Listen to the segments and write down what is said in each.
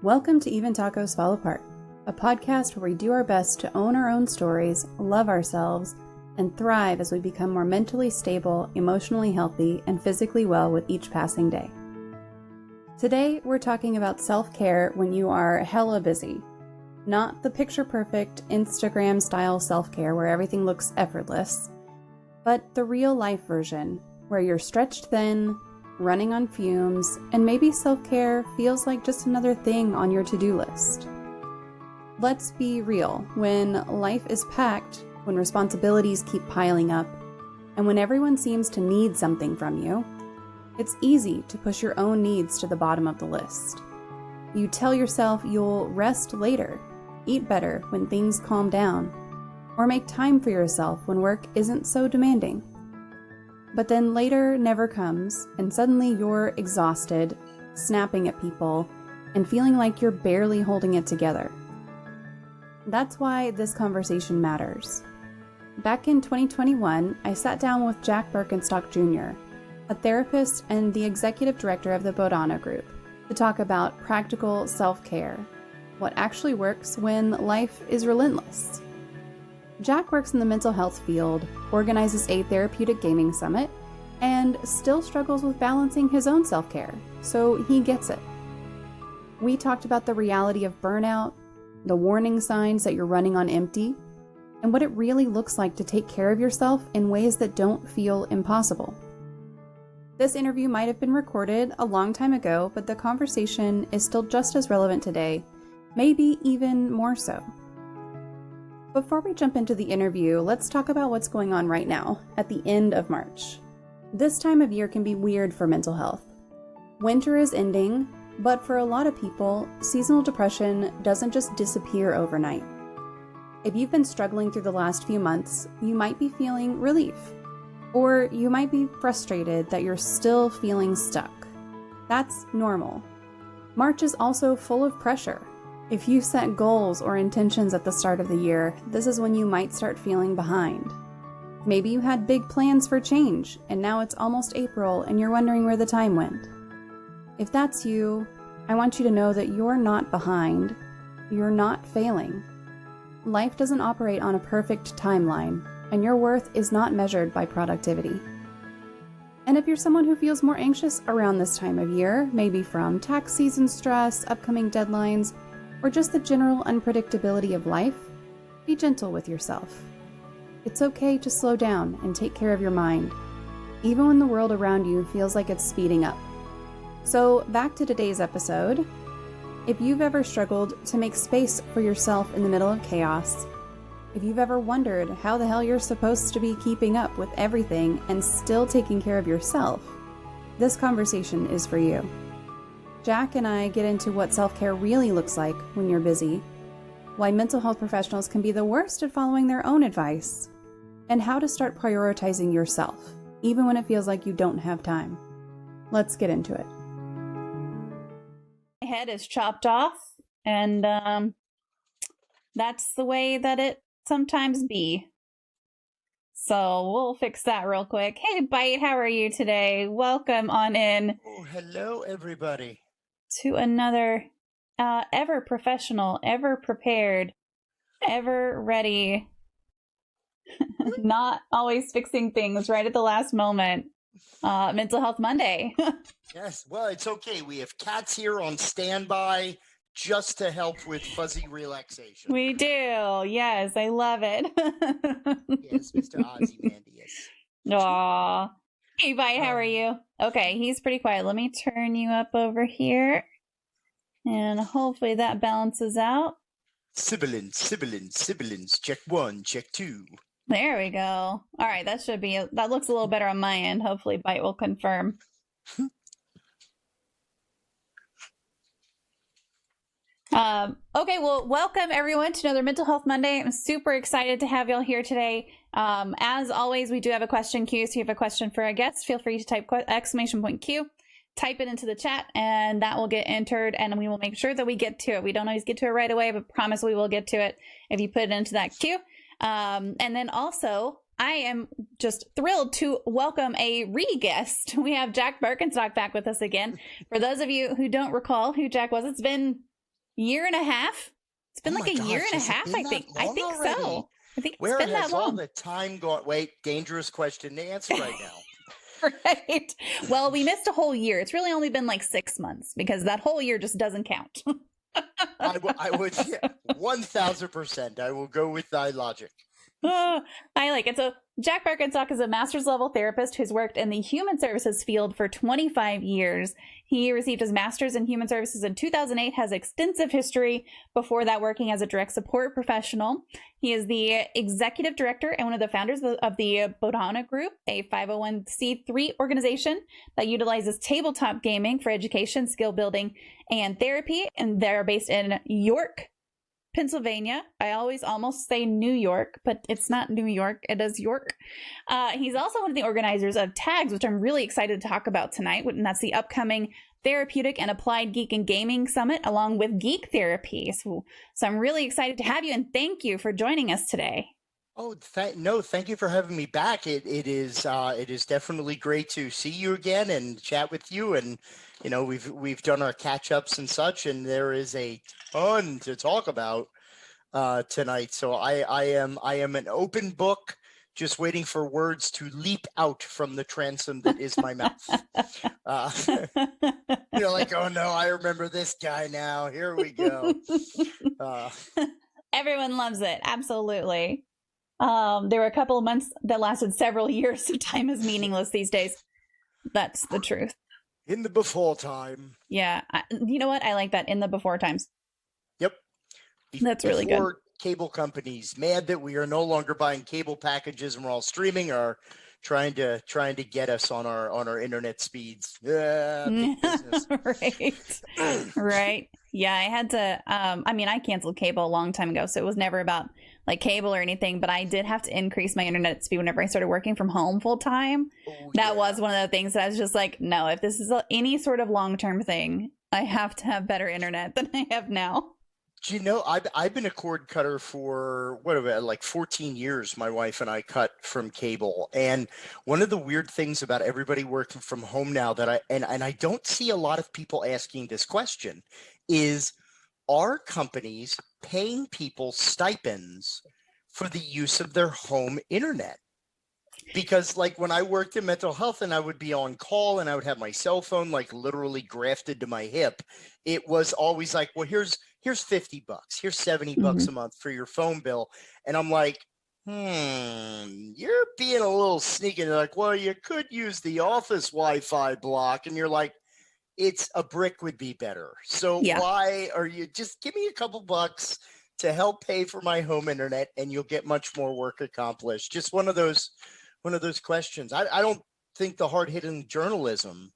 Welcome to Even Tacos Fall Apart, a podcast where we do our best to own our own stories, love ourselves, and thrive as we become more mentally stable, emotionally healthy, and physically well with each passing day. Today, we're talking about self-care when you are hella busy. Not the picture-perfect, Instagram-style self-care where everything looks effortless, but the real-life version, where you're stretched thin, running on fumes, and maybe self-care feels like just another thing on your to-do list. Let's be real, when life is packed, when responsibilities keep piling up, and when everyone seems to need something from you, it's easy to push your own needs to the bottom of the list. You tell yourself you'll rest later, eat better when things calm down, or make time for yourself when work isn't so demanding. But then later never comes, and suddenly you're exhausted, snapping at people, and feeling like you're barely holding it together. That's why this conversation matters. Back in 2021, I sat down with Jack Berkenstock Jr., a therapist and the executive director of the Bodhana Group, to talk about practical self-care, what actually works when life is relentless. Jack works in the mental health field, organizes a therapeutic gaming summit, and still struggles with balancing his own self-care, so he gets it. We talked about the reality of burnout, the warning signs that you're running on empty, and what it really looks like to take care of yourself in ways that don't feel impossible. This interview might have been recorded a long time ago, but the conversation is still just as relevant today, maybe even more so. Before we jump into the interview, let's talk about what's going on right now, at the end of March. This time of year can be weird for mental health. Winter is ending, but for a lot of people, seasonal depression doesn't just disappear overnight. If you've been struggling through the last few months, you might be feeling relief, or you might be frustrated that you're still feeling stuck. That's normal. March is also full of pressure. If you set goals or intentions at the start of the year, this is when you might start feeling behind. Maybe you had big plans for change, and now it's almost April and you're wondering where the time went. If that's you, I want you to know that you're not behind. You're not failing. Life doesn't operate on a perfect timeline, and your worth is not measured by productivity. And if you're someone who feels more anxious around this time of year, maybe from tax season stress, upcoming deadlines, or just the general unpredictability of life, be gentle with yourself. It's okay to slow down and take care of your mind, even when the world around you feels like it's speeding up. So back to today's episode. If you've ever struggled to make space for yourself in the middle of chaos, if you've ever wondered how the hell you're supposed to be keeping up with everything and still taking care of yourself, this conversation is for you. Jack and I get into what self-care really looks like when you're busy, why mental health professionals can be the worst at following their own advice, and how to start prioritizing yourself, even when it feels like you don't have time. Let's get into it. My head is chopped off, and that's the way that it sometimes be. So we'll fix that real quick. Hey, Bite, how are you today? Welcome on in. Oh, hello, everybody. To another ever professional, ever prepared, ever ready, not always fixing things right at the last moment. Mental Health Monday. Yes, well, it's okay. We have cats here on standby just to help with fuzzy relaxation. We do. Yes, I love it. Yes, Mr. Ozymandias. Aw. Hey, Bite, how are you? Okay, he's pretty quiet. Let me turn you up over here. And hopefully that balances out. Sibilance. Check 1, check 2. There we go. All right, that looks a little better on my end. Hopefully Bite will confirm. Okay, well, welcome everyone to another Mental Health Monday. I'm super excited to have y'all here today. As always, we do have a question queue. So if you have a question for our guests, feel free to type !Q, type it into the chat, and that will get entered, and we will make sure that we get to it. We don't always get to it right away, but promise we will get to it if you put it into that queue. And then also, I am just thrilled to welcome a re-guest. We have Jack Berkenstock back with us again. For those of you who don't recall who Jack was, it's been year and a half. It's been Oh like my a year gosh, and a has it half, been I that think. I long think already? so. I think it's Where been that has all long. the time gone? Wait, dangerous question to answer right now. Right. Well, we missed a whole year. It's really only been like 6 months because that whole year just doesn't count. I would, yeah, 1000%. I will go with thy logic. I like it. So Jack Berkenstock is a master's level therapist who's worked in the human services field for 25 years. He received his master's in human services in 2008, has extensive history before that working as a direct support professional. He is the executive director and one of the founders of the Bodhana Group, a 501c3 organization that utilizes tabletop gaming for education, skill building, and therapy. And they're based in York, Pennsylvania. I always almost say New York, but it's not New York. It is York. He's also one of the organizers of TAGS, which I'm really excited to talk about tonight. And that's the upcoming Therapeutic and Applied Geek and Gaming Summit, along with Geek Therapy. So I'm really excited to have you, and thank you for joining us today. Oh, no, thank you for having me back. It is definitely great to see you again and chat with you. And you know, we've done our catch ups and such, and there is a ton to talk about tonight. So I am an open book, just waiting for words to leap out from the transom that is my mouth. You're like, oh no, I remember this guy now. Here we go. Everyone loves it. Absolutely. There were a couple of months that lasted several years, so time is meaningless these days. That's the truth. In the before time. Yeah. You know what? I like that. In the before times. Yep. That's really good. Cable companies mad that we are no longer buying cable packages and we're all streaming, are trying to get us on our internet speeds. Big business. Right. Yeah, I had to I canceled cable a long time ago, so it was never about like cable or anything, but I did have to increase my internet speed whenever I started working from home full time. That was one of the things that I was just like, no, if this is any sort of long-term thing, I have to have better internet than I have now. Do you know, I've been a cord cutter for like 14 years. My wife and I cut from cable. And one of the weird things about everybody working from home now that I don't see a lot of people asking this question is, are companies paying people stipends for the use of their home internet? Because like when I worked in mental health and I would be on call and I would have my cell phone like literally grafted to my hip, it was always like, well, here's $50, here's $70 a month for your phone bill. And I'm like, you're being a little sneaky. And they're like, well, you could use the office Wi-Fi block. And you're like, it's a brick would be better. So why are you just give me a couple bucks to help pay for my home internet and you'll get much more work accomplished? Just one of those questions. I don't think the hard-hitting journalism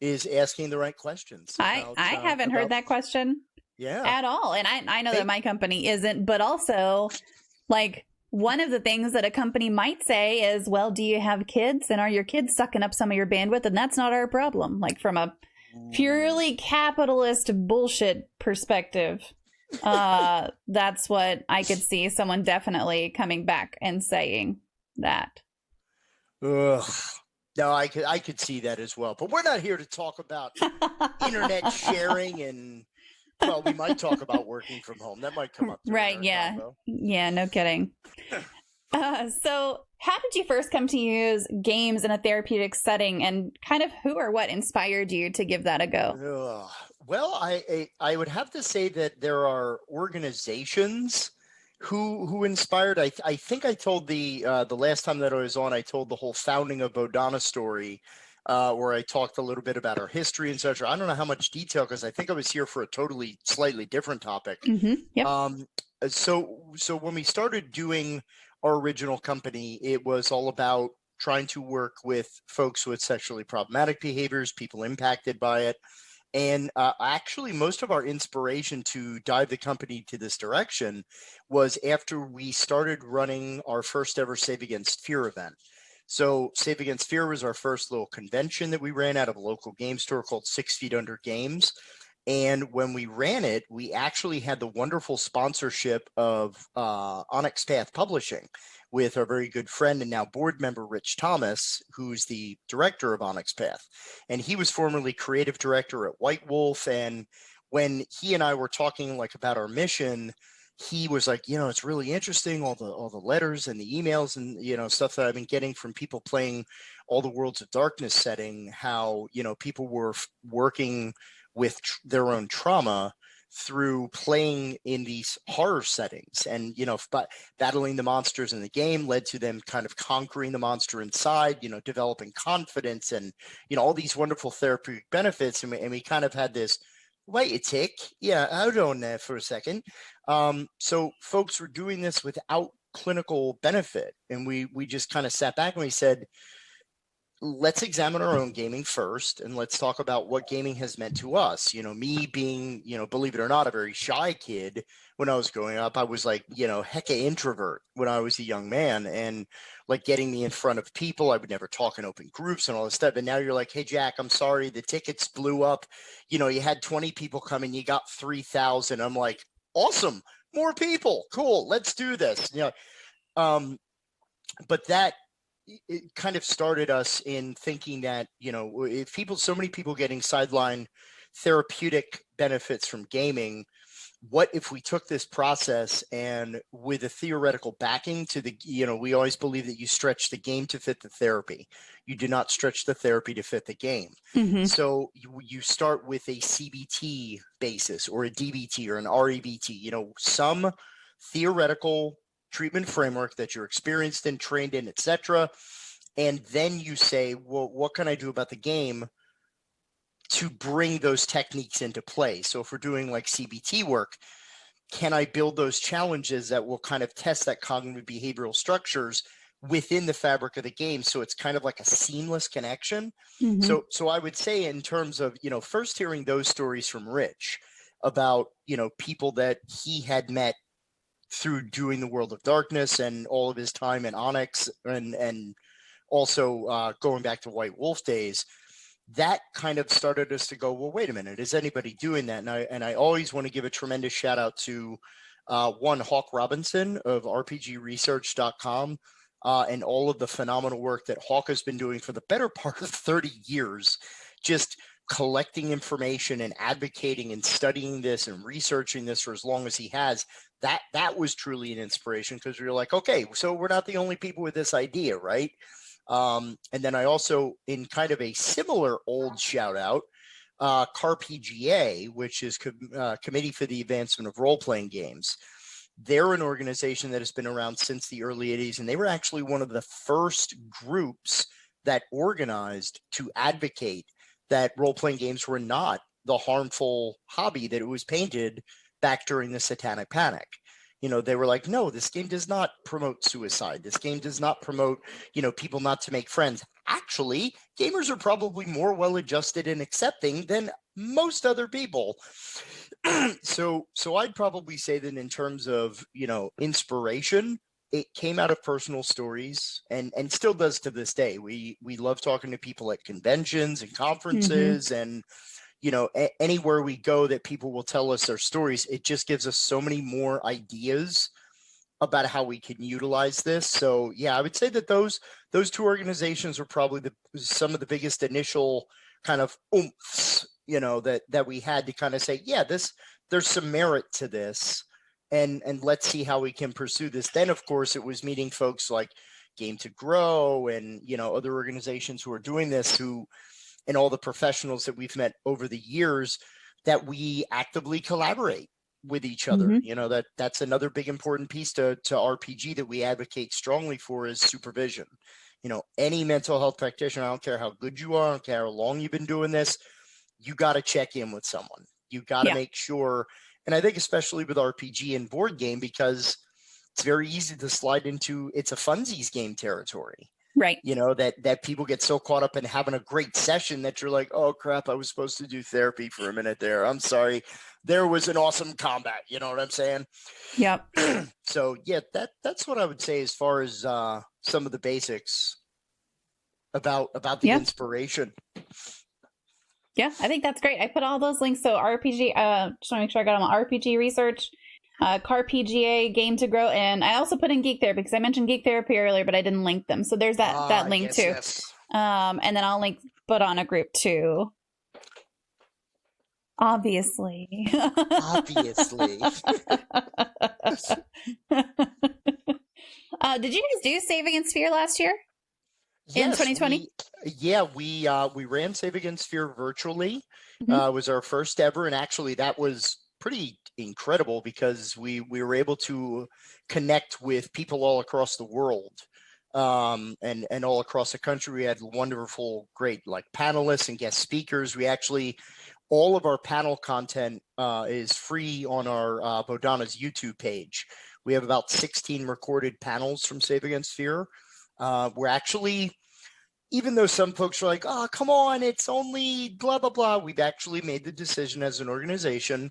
is asking the right questions. I haven't heard that question at all. And I know that my company isn't, but also like one of the things that a company might say is, well, do you have kids? And are your kids sucking up some of your bandwidth? And that's not our problem. Like from a purely capitalist bullshit perspective, that's what I could see someone definitely coming back and saying that. Ugh. No, I could see that as well. But we're not here to talk about internet sharing, and well, we might talk about working from home. That might come up. Right? Yeah. Combo. Yeah. No kidding. So, how did you first come to use games in a therapeutic setting, and kind of who or what inspired you to give that a go? Well, I would have to say that there are organizations who inspired. I think I told the last time that I was on, I told the whole founding of Bodhana story, where I talked a little bit about our history and such. I don't know how much detail because I think I was here for a totally slightly different topic. Yep. So when we started doing our original company, it was all about trying to work with folks with sexually problematic behaviors, people impacted by it. And actually, most of our inspiration to dive the company to this direction was after we started running our first ever Save Against Fear event. So Save Against Fear was our first little convention that we ran out of a local game store called 6 Feet Under Games. And when we ran it, we actually had the wonderful sponsorship of Onyx Path Publishing with our very good friend and now board member, Rich Thomas, who's the director of Onyx Path. And he was formerly creative director at White Wolf. And when he and I were talking like about our mission, he was like, it's really interesting, all the letters and the emails and, stuff that I've been getting from people playing all the Worlds of Darkness setting, how, people were working with their own trauma through playing in these horror settings, and but battling the monsters in the game led to them kind of conquering the monster inside, developing confidence and all these wonderful therapeutic benefits. And we kind of had this, wait a tick, yeah, hold on there for a second. So folks were doing this without clinical benefit, and we just kind of sat back and we said, let's examine our own gaming first, and let's talk about what gaming has meant to us. Me being, believe it or not, a very shy kid when I was growing up. I was like, hecka introvert when I was a young man, and like getting me in front of people, I would never talk in open groups and all this stuff. And now you're like, hey, Jack, I'm sorry, the tickets blew up. You had 20 people come and you got 3,000. I'm like, awesome, more people, cool, let's do this. But that, it kind of started us in thinking that, if so many people getting sidelined therapeutic benefits from gaming, what if we took this process and with a theoretical backing to the, we always believe that you stretch the game to fit the therapy. You do not stretch the therapy to fit the game. Mm-hmm. So you start with a CBT basis or a DBT or an REBT, some theoretical treatment framework that you're experienced in, trained in, etc. And then you say, well, what can I do about the game to bring those techniques into play? So if we're doing like CBT work, can I build those challenges that will kind of test that cognitive behavioral structures within the fabric of the game? So it's kind of like a seamless connection. Mm-hmm. So I would say, in terms of, first hearing those stories from Rich about, people that he had met through doing the World of Darkness and all of his time in Onyx, and also going back to White Wolf days, that kind of started us to go, well, wait a minute, is anybody doing that? And I always want to give a tremendous shout out to one, Hawk Robinson of RPGresearch.com, and all of the phenomenal work that Hawk has been doing for the better part of 30 years, just collecting information and advocating and studying this and researching this for as long as he has. That was truly an inspiration, because we were like, okay, so we're not the only people with this idea, right? And then I also, in kind of a similar old shout out, CARPGA, which is Committee for the Advancement of Role-Playing Games. They're an organization that has been around since the early 80s, and they were actually one of the first groups that organized to advocate that role-playing games were not the harmful hobby that it was painted back during the Satanic Panic. They were like, no, this game does not promote suicide. This game does not promote, people not to make friends. Actually, gamers are probably more well-adjusted and accepting than most other people. So I'd probably say that in terms of, inspiration, it came out of personal stories, and still does to this day. We love talking to people at conventions and conferences, and anywhere we go that people will tell us their stories. It just gives us so many more ideas about how we can utilize this. So yeah, I would say that those two organizations were probably some of the biggest initial kind of oomph, that we had to kind of say, yeah, there's some merit to this, and let's see how we can pursue this. Then of course it was meeting folks like Game to Grow and other organizations who are doing this, and all the professionals that we've met over the years, that we actively collaborate with each other. Mm-hmm. That's another big important piece to RPG that we advocate strongly for, is supervision. Any mental health practitioner, I don't care how good you are, I don't care how long you've been doing this, you got to check in with someone. You got to make sure. And I think especially with RPG and board game, because it's very easy to slide into, it's a funsies game territory. Right. That people get so caught up in having a great session that you're like, oh crap, I was supposed to do therapy for a minute there. I'm sorry. There was an awesome combat. You know what I'm saying? Yep. So yeah, that's what I would say as far as some of the basics about the inspiration. Yeah, I think that's great. I put all those links. So RPG, just want to make sure I got them on RPG research, CARPGA, Game to Grow, and I also put in Geek Therapy because I mentioned Geek Therapy earlier, but I didn't link them. So there's that link yes, too. Yes. And then I'll link Bodhana Group too. Obviously. Obviously. Did you guys do Save Against Fear last year? In 2020? We ran Save Against Fear virtually. Mhm. It was our first ever, and actually that was pretty incredible because we were able to connect with people all across the world, and all across the country. We had wonderful, great like panelists and guest speakers. We actually, all of our panel content is free on our Bodhana's YouTube page. We have about 16 recorded panels from Save Against Fear. We're actually, even though some folks are like, oh, come on, it's only blah, blah, blah, we've actually made the decision as an organization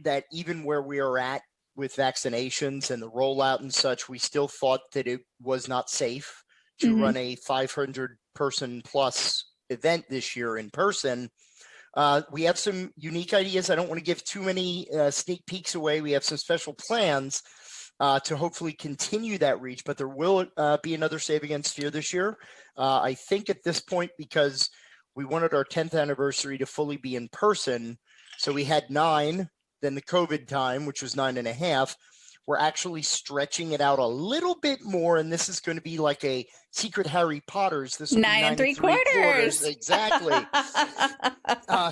that even where we are at with vaccinations and the rollout and such, we still thought that it was not safe to run a 500 person plus event this year in person. We have some unique ideas. I don't want to give too many sneak peeks away. We have some special plans to hopefully continue that reach, but there will be another Save Against Fear this year. I think at this point, because we wanted our 10th anniversary to fully be in person, so we had 9, then the COVID time, which was 9.5. We're actually stretching it out a little bit more, and this is going to be like a secret Harry Potter's. This will be 9 3/4. Exactly.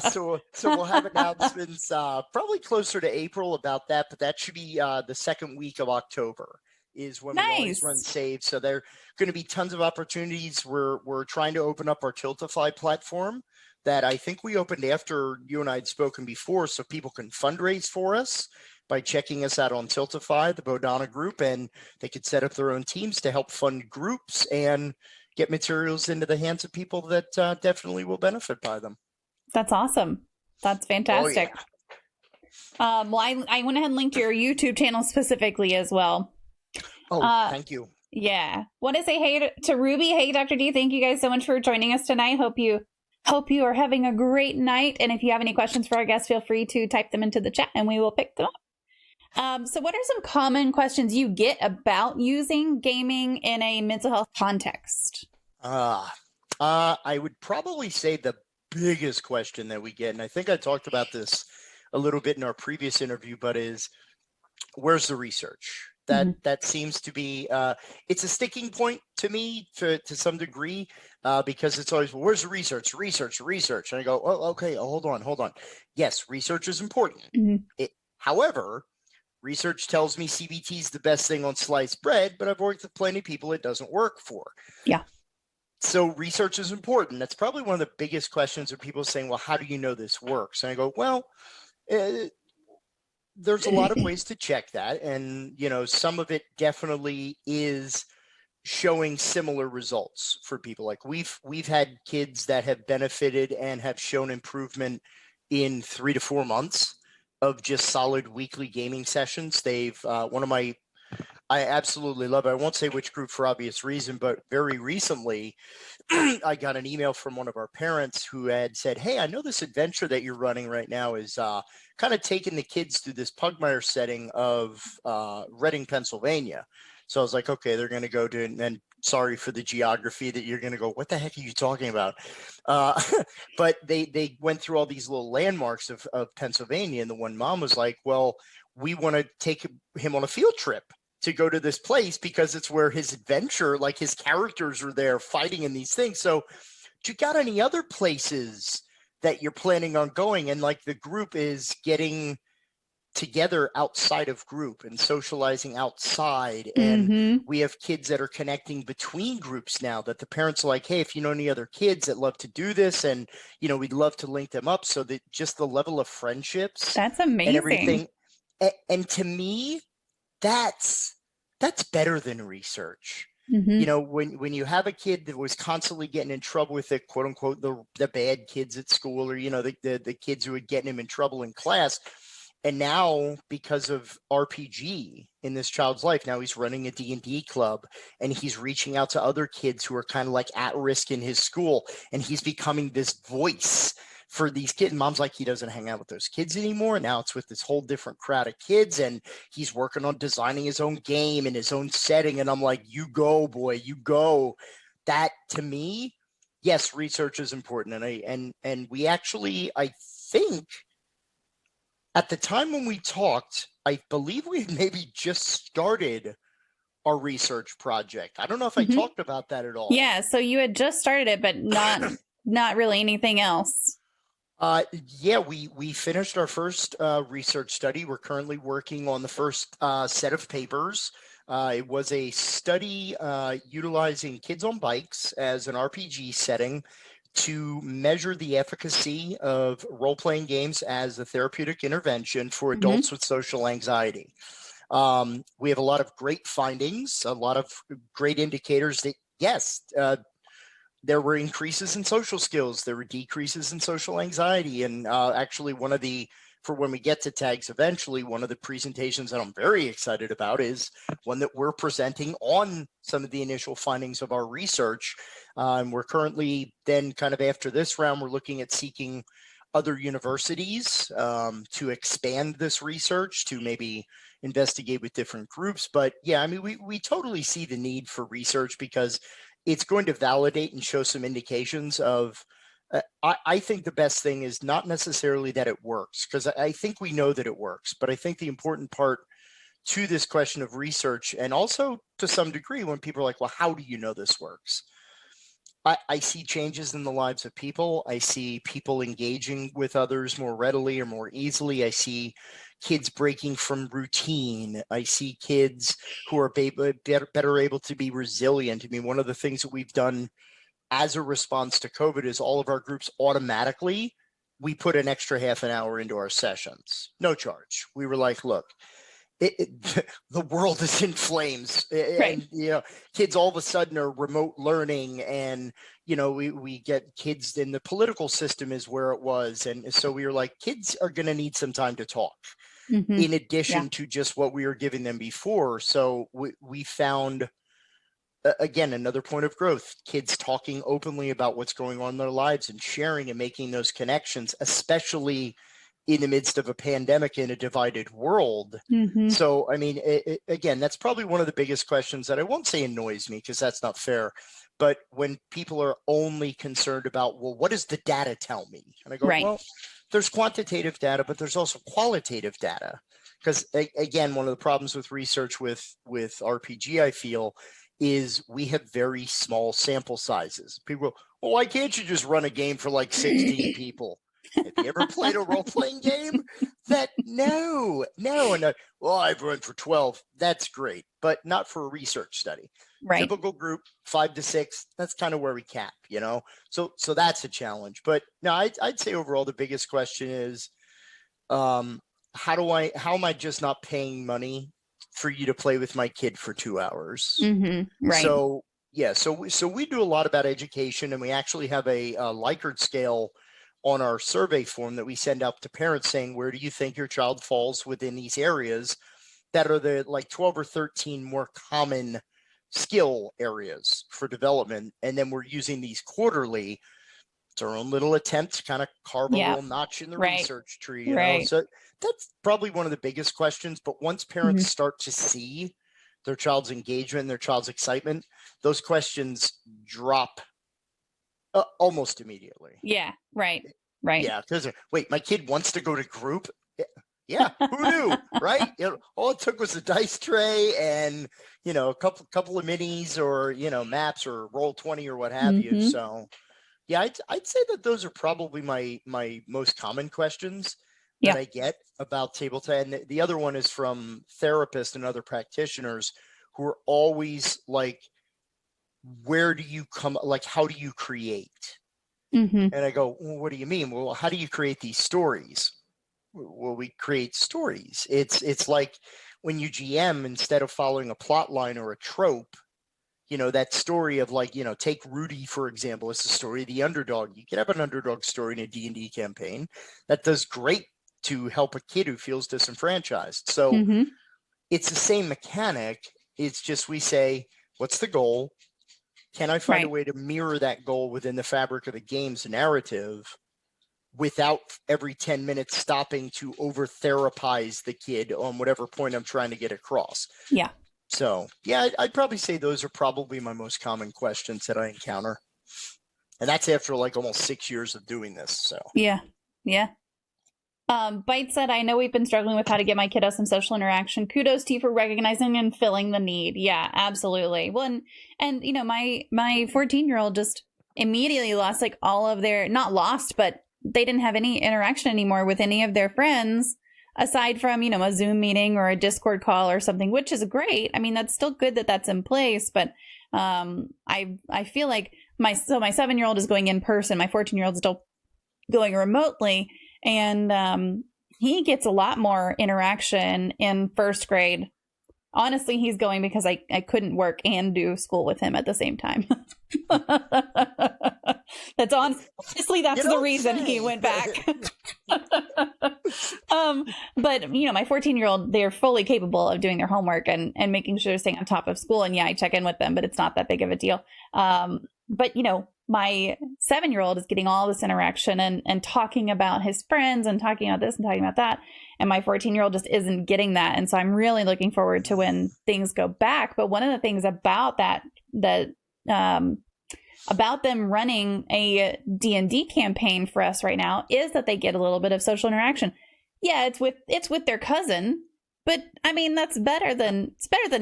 So we'll have announcements probably closer to April about that, but that should be the second week of October is when we always run Save. So there are going to be tons of opportunities. We're trying to open up our Tiltify platform that I think we opened after you and I had spoken before, so people can fundraise for us by checking us out on Tiltify, the Bodhana Group, and they could set up their own teams to help fund groups and get materials into the hands of people that definitely will benefit by them. That's awesome. That's fantastic. Oh, yeah. Well, I went ahead and linked your YouTube channel specifically as well. Oh, thank you. Yeah. Want to say hey to Ruby. Hey, Dr. D. Thank you guys so much for joining us tonight. Hope you are having a great night. And if you have any questions for our guests, feel free to type them into the chat and we will pick them up. So what are some common questions you get about using gaming in a mental health context? I would probably say the biggest question that we get, and I think I talked about this a little bit in our previous interview, but is where's the research? That seems to be, it's a sticking point to me to some degree, because it's always, well, where's the research? And I go, oh, okay, hold on. Yes, research is important. However, research tells me CBT is the best thing on sliced bread, but I've worked with plenty of people it doesn't work for. Yeah. So research is important. That's probably one of the biggest questions of people saying, well, how do you know this works? And I go, well, there's a lot of ways to check that. And, some of it definitely is showing similar results for people. Like we've had kids that have benefited and have shown improvement in 3 to 4 months of just solid weekly gaming sessions. They've I absolutely love it. I won't say which group for obvious reason, but very recently I got an email from one of our parents who had said, hey, I know this adventure that you're running right now is kind of taking the kids through this Pugmire setting of Reading, Pennsylvania. So I was like, okay, they're going to go to, and sorry for the geography that you're going to go, what the heck are you talking about? But they went through all these little landmarks of Pennsylvania. And the one mom was like, well, we want to take him on a field trip to go to this place because it's where his adventure, like his characters are there fighting in these things. So do you got any other places that you're planning on going? And like the group is getting together outside of group and socializing outside. And we have kids that are connecting between groups now that the parents are like, hey, if you know any other kids that love to do this, and, we'd love to link them up. So that just the level of friendships. That's amazing. And everything. And to me, that's better than research. When you have a kid that was constantly getting in trouble with the quote unquote, the bad kids at school, or, the kids who were getting him in trouble in class. And now because of RPG in this child's life, now he's running a D&D club and he's reaching out to other kids who are kind of like at risk in his school. And he's becoming this voice for these kids. Mom's like, he doesn't hang out with those kids anymore. Now it's with this whole different crowd of kids, and he's working on designing his own game and his own setting. And I'm like, you go, boy, you go. That to me, yes, research is important. And we actually, I think at the time when we talked, I believe we had maybe just started our research project. I don't know if I talked about that at all. Yeah, so you had just started it, but not really anything else. Yeah, we finished our first research study. We're currently working on the first set of papers. It was a study utilizing kids on bikes as an RPG setting to measure the efficacy of role-playing games as a therapeutic intervention for adults with social anxiety. We have a lot of great findings, a lot of great indicators that, yes, there were increases in social skills, there were decreases in social anxiety. And actually for when we get to tags eventually, one of the presentations that I'm very excited about is one that we're presenting on some of the initial findings of our research. And we're currently then kind of after this round, we're looking at seeking other universities to expand this research, to maybe investigate with different groups. But yeah, I mean, we totally see the need for research because it's going to validate and show some indications of, I think the best thing is not necessarily that it works, because I think we know that it works, but I think the important part to this question of research, and also to some degree when people are like, well, how do you know this works? I see changes in the lives of people. I see people engaging with others more readily or more easily. I see kids breaking from routine. I see kids who are better able to be resilient. I mean, one of the things that we've done as a response to COVID is all of our groups automatically, we put an extra half an hour into our sessions, no charge. We were like, look, the world is in flames, and kids all of a sudden are remote learning, and we get kids in the political system is where it was, and so we were like, kids are going to need some time to talk in addition to just what we were giving them before. So we found, again, another point of growth, kids talking openly about what's going on in their lives and sharing and making those connections, especially in the midst of a pandemic in a divided world. So, I mean, again, that's probably one of the biggest questions that I won't say annoys me, because that's not fair. But when people are only concerned about, well, what does the data tell me? And I go, well, there's quantitative data, but there's also qualitative data. Because again, one of the problems with research with RPG, I feel, is we have very small sample sizes. People go, well, why can't you just run a game for like 16 people? Have you ever played a role-playing game? No. And well, I've run for 12. That's great, but not for a research study. Typical group 5 to 6. That's kind of where we cap, So that's a challenge. But no, I'd say overall the biggest question is, how am I just not paying money for you to play with my kid for 2 hours? So yeah, so we do a lot about education, and we actually have a Likert scale on our survey form that we send out to parents saying, where do you think your child falls within these areas that are the like 12 or 13 more common skill areas for development? And then we're using these quarterly. It's our own little attempt to kind of carve a little notch in the research tree. So that's probably one of the biggest questions. But once parents start to see their child's engagement, their child's excitement, those questions drop almost immediately. Yeah. Right. Yeah. Because wait, my kid wants to go to group. Yeah. Who knew? Right. All it took was a dice tray and, a couple of minis or, maps or Roll20 or what have you. So yeah, I'd say that those are probably my most common questions that I get about tabletop. And the other one is from therapists and other practitioners who are always like, where do you come, like, how do you create? And I go, well, what do you mean? Well, how do you create these stories? Well, we create stories. It's like when you GM, instead of following a plot line or a trope, that story of like, take Rudy, for example, it's the story of the underdog. You can have an underdog story in a D&D campaign that does great to help a kid who feels disenfranchised. So it's the same mechanic. It's just, we say, what's the goal? Can I find a way to mirror that goal within the fabric of the game's narrative without every 10 minutes stopping to over-therapize the kid on whatever point I'm trying to get across? Yeah. So, yeah, I'd probably say those are probably my most common questions that I encounter. And that's after like almost 6 years of doing this. So, yeah. Bite said, I know we've been struggling with how to get my kiddo some social interaction. Kudos to you for recognizing and filling the need. Yeah, absolutely. Well, and you know, my 14-year-old just immediately lost like all of their, not lost, but they didn't have any interaction anymore with any of their friends aside from, you know, a Zoom meeting or a Discord call or something, which is great. I mean, that's still good that that's in place, but I feel like my 7-year-old is going in person. My 14-year-old is still going remotely. And he gets a lot more interaction in first grade. Honestly, he's going because I couldn't work and do school with him at the same time. Honestly, that's the reason he went back. But you know, my 14-year-old, they're fully capable of doing their homework and making sure they're staying on top of school. And yeah, I check in with them, but it's not that big of a deal. But you know, my 7-year-old is getting all this interaction and talking about his friends and talking about this and talking about that. And my 14-year-old just isn't getting that. And so I'm really looking forward to when things go back. But one of the things about about them running a D&D campaign for us right now is that they get a little bit of social interaction. Yeah, it's with their cousin. But I mean, it's better than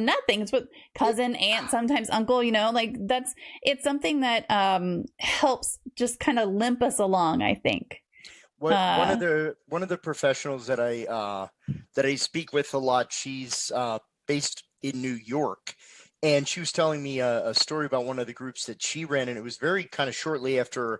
nothing. It's with cousin, aunt, sometimes uncle, you know, like it's something that helps just kind of limp us along, I think. One of the professionals that I speak with a lot, she's based in New York, and she was telling me a story about one of the groups that she ran, and it was very kind of shortly after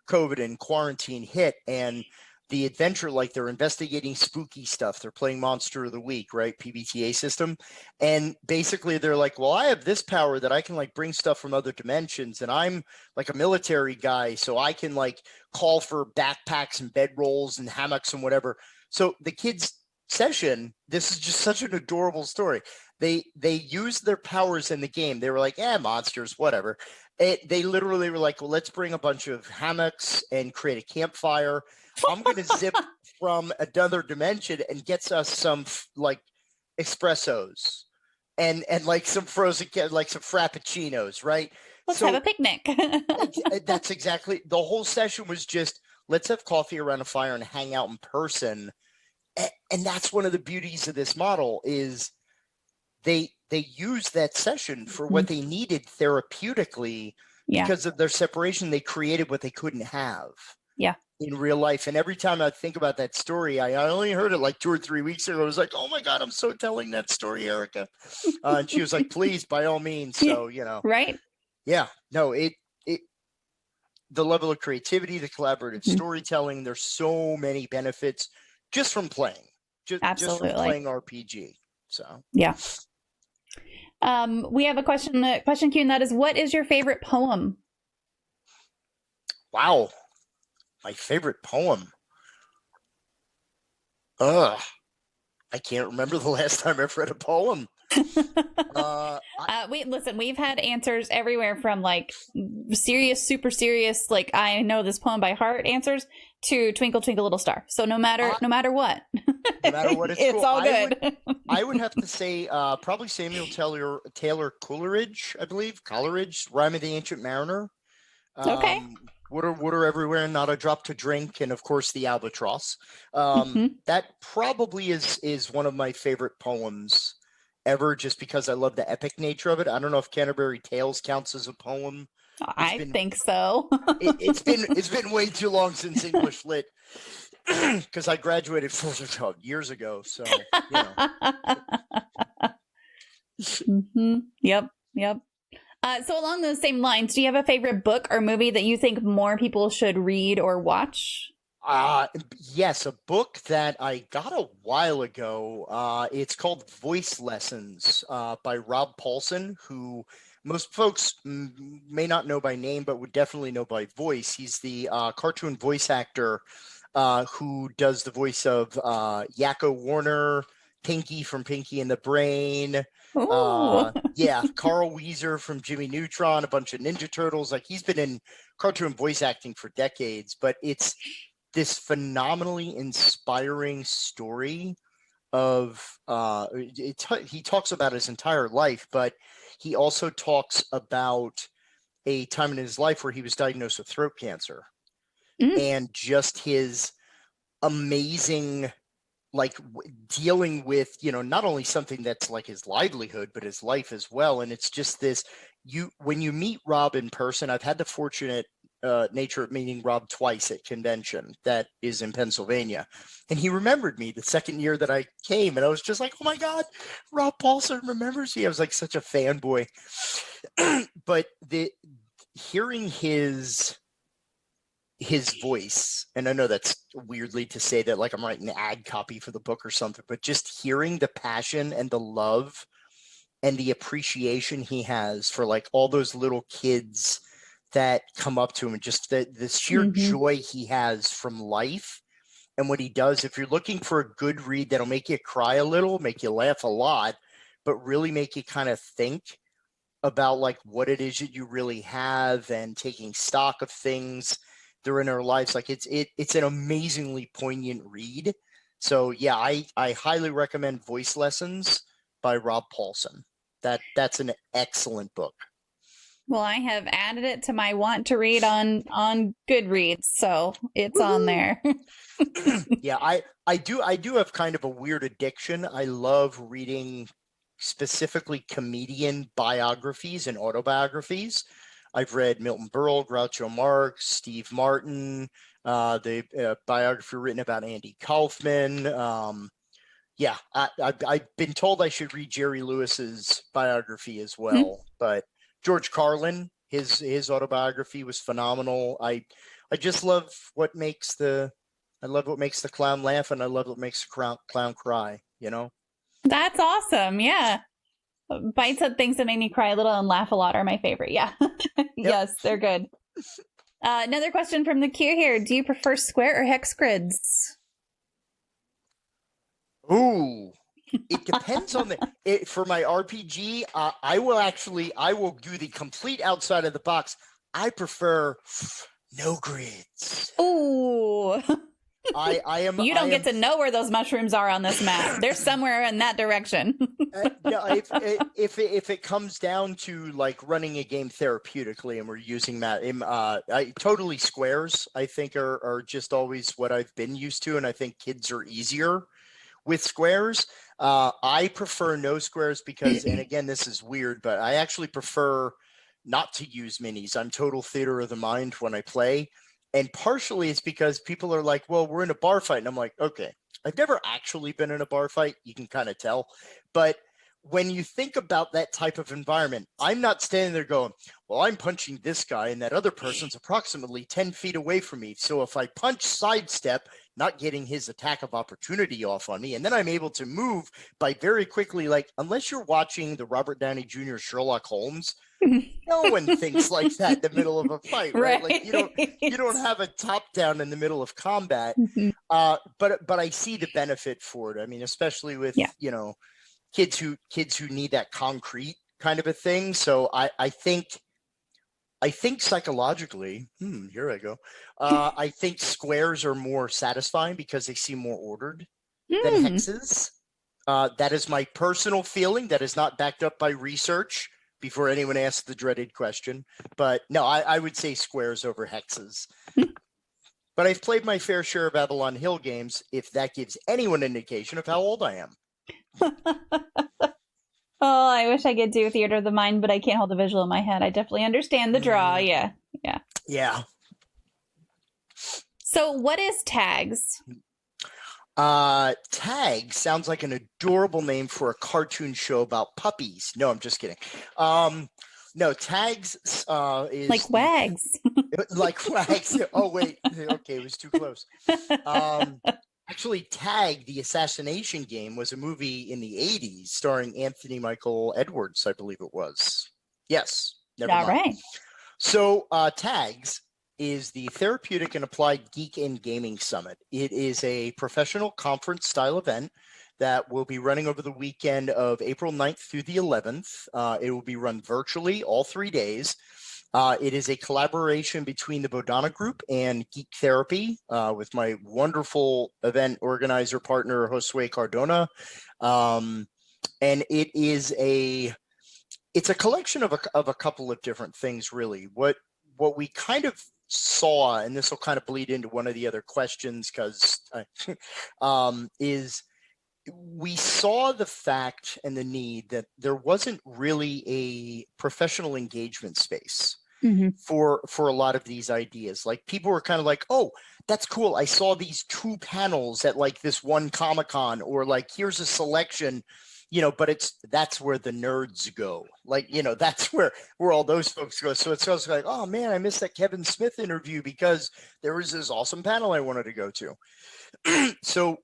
COVID and quarantine hit, and the adventure, like they're investigating spooky stuff. They're playing Monster of the Week, right? PBTA system. And basically they're like, well, I have this power that I can like bring stuff from other dimensions. And I'm like a military guy. So I can like call for backpacks and bedrolls and hammocks and whatever. So the kids' session, this is just such an adorable story. They used their powers in the game. They were like, monsters, whatever. They literally were like, well, let's bring a bunch of hammocks and create a campfire. I'm going to zip from another dimension and gets us some like espressos and like some frozen, like some frappuccinos, right? Let's have a picnic. That's exactly, the whole session was just, let's have coffee around a fire and hang out in person. And that's one of the beauties of this model is they use that session for what they needed therapeutically because of their separation. They created what they couldn't have. Yeah. In real life. And every time I think about that story, I only heard it like 2 or 3 weeks ago. I was like, oh my God, I'm so telling that story, Erica. And she was like, please, by all means. So, you know, right. Yeah, no, the level of creativity, the collaborative storytelling, there's so many benefits just from playing, just from playing RPG. So, yeah. We have a question queue, and that is, what is your favorite poem? Wow. My favorite poem. I can't remember the last time I've read a poem. We've had answers everywhere from like serious, super serious, like I know this poem by heart answers to Twinkle Twinkle Little Star. So no matter what, no matter what, it's cool. all good. I would have to say probably Samuel Taylor Coleridge, I believe. Coleridge, Rime of the Ancient Mariner. Okay. Water everywhere and not a drop to drink, and of course the albatross. That probably is one of my favorite poems ever, just because I love the epic nature of it. I don't know if Canterbury Tales counts as a poem. I think so. It's been way too long since English lit, because I graduated 12 years ago. So you know. Yep. So along those same lines, do you have a favorite book or movie that you think more people should read or watch? Yes, a book that I got a while ago. It's called Voice Lessons by Rob Paulson, who most folks may not know by name, but would definitely know by voice. He's the cartoon voice actor who does the voice of Yakko Warner, Pinky from Pinky and the Brain. Carl Weezer from Jimmy Neutron, a bunch of Ninja Turtles. Like, he's been in cartoon voice acting for decades, but it's this phenomenally inspiring story of he talks about his entire life, but he also talks about a time in his life where he was diagnosed with throat cancer and just his amazing, like dealing with, not only something that's like his livelihood, but his life as well. And it's just this, when you meet Rob in person, I've had the fortunate nature of meeting Rob twice at convention that is in Pennsylvania. And he remembered me the second year that I came. And I was just like, oh my God, Rob Paulson remembers me. I was like such a fanboy. But hearing his voice, and I know that's weirdly to say that like I'm writing an ad copy for the book or something, but just hearing the passion and the love and the appreciation he has for like all those little kids that come up to him, and just the sheer joy he has from life and what he does. If you're looking for a good read that'll make you cry a little, make you laugh a lot, but really make you kind of think about like what it is that you really have and taking stock of things they're in our lives, like it's an amazingly poignant read. So yeah, I highly recommend Voice Lessons by Rob Paulson. That's an excellent book. Well, I have added it to my want to read on Goodreads, so it's on there. Yeah, I do have kind of a weird addiction. I love reading specifically comedian biographies and autobiographies. I've read Milton Berle, Groucho Marx, Steve Martin, the biography written about Andy Kaufman. Yeah, I've been told I should read Jerry Lewis's biography as well. But George Carlin, his autobiography was phenomenal. I just love what makes the clown laugh, and I love what makes the clown cry. That's awesome. Yeah. Bites at things that make me cry a little and laugh a lot are my favorite. Yeah. Yes, they're good. Another question from the queue here. Do you prefer square or hex grids? Ooh, it depends on for my RPG. I will do the complete outside of the box. I prefer no grids. Ooh. I am. You don't get to know where those mushrooms are on this map. They're somewhere in that direction. If it comes down to like running a game therapeutically, and we're using that, totally squares, I think are just always what I've been used to, and I think kids are easier with squares. I prefer no squares because, and again, this is weird, but I actually prefer not to use minis. I'm total theater of the mind when I play. And partially it's because people are like, well, we're in a bar fight. And I'm like, okay, I've never actually been in a bar fight. You can kind of tell. But when you think about that type of environment, I'm not standing there going, well, I'm punching this guy and that other person's approximately 10 feet away from me. So if I punch sidestep, not getting his attack of opportunity off on me, and then I'm able to move by very quickly, like, unless you're watching the Robert Downey Jr. Sherlock Holmes, no one thinks like that in the middle of a fight, right? Like you don't have a top down in the middle of combat. But I see the benefit for it. I mean, especially with kids who need that concrete kind of a thing. So I think psychologically, here I go. I think squares are more satisfying because they seem more ordered than hexes. That is my personal feeling. That is not backed up by research, before anyone asks the dreaded question. But no, I would say squares over hexes. But I've played my fair share of Avalon Hill games, if that gives anyone an indication of how old I am. Oh, I wish I could do theater of the mind, but I can't hold the visual in my head. I definitely understand the draw. Yeah. So what is tags? Tag sounds like an adorable name for a cartoon show about puppies. No, I'm just kidding. No, tags is like wags. Like wags. Oh wait, okay, it was too close. Actually, Tag, the assassination game, was a movie in the 80s starring Anthony Michael Edwards, I believe it was. Yes, never mind. Right. So Tags is the Therapeutic and Applied Geek and Gaming Summit. It is a professional conference style event that will be running over the weekend of April 9th through the 11th. It will be run virtually all 3 days. It is a collaboration between the Bodhana Group and Geek Therapy with my wonderful event organizer partner, Josue Cardona. And it is it's a collection of a couple of different things, really. What we kind of saw, and this will kind of bleed into one of the other questions, because is we saw the fact and the need that there wasn't really a professional engagement space for a lot of these ideas. Like, people were kind of like, oh, that's cool, I saw these 2 panels at like this one Comic-Con, or like, here's a selection, but that's where the nerds go. Like, that's where all those folks go. So it's also like, oh man, I missed that Kevin Smith interview because there was this awesome panel I wanted to go to. So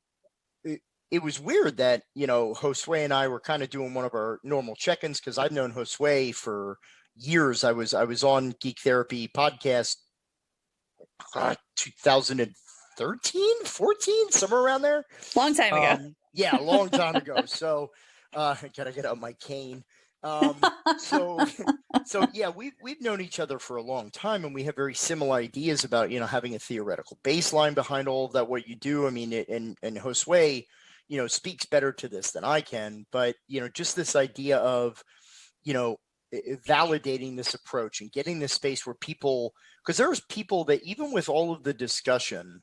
it was weird that, Josue and I were kind of doing one of our normal check-ins, because I've known Josue for years. I was on Geek Therapy podcast 2013, 14, somewhere around there. Long time ago. Yeah, a long time ago. So I gotta get out my cane. So yeah, we've known each other for a long time, and we have very similar ideas about, having a theoretical baseline behind all of that, what you do. I mean, and Josue, speaks better to this than I can, but, just this idea of, validating this approach and getting this space where people, because there's people that, even with all of the discussion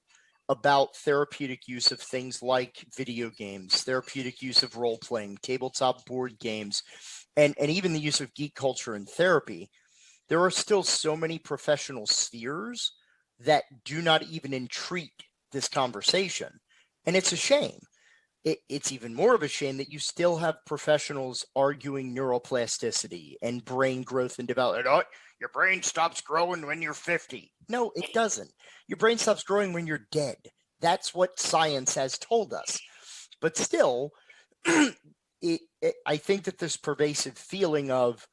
about therapeutic use of things like video games, therapeutic use of role-playing, tabletop board games, and even the use of geek culture in therapy, there are still so many professional spheres that do not even entreat this conversation. And it's a shame. It's even more of a shame that you still have professionals arguing neuroplasticity and brain growth and development. Oh, your brain stops growing when you're 50. No, it doesn't. Your brain stops growing when you're dead. That's what science has told us. But still, I think that this pervasive feeling of,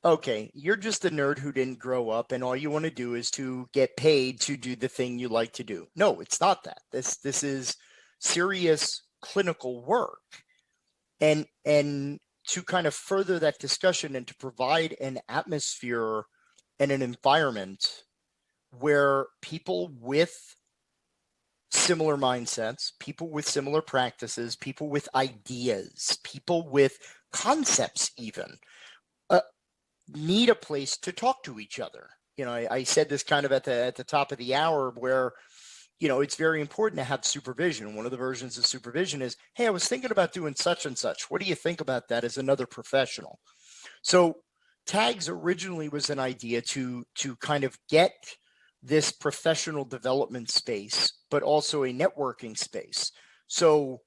okay, you're just a nerd who didn't grow up, and all you want to do is to get paid to do the thing you like to do. No, it's not that. This is serious clinical work, and to kind of further that discussion and to provide an atmosphere and an environment where people with similar mindsets, people with similar practices, people with ideas, people with concepts even need a place to talk to each other. I said this kind of at the top of the hour, where it's very important to have supervision. One of the versions of supervision is, hey, I was thinking about doing such and such. What do you think about that as another professional? So TAGS originally was an idea to kind of get this professional development space, but also a networking space. So,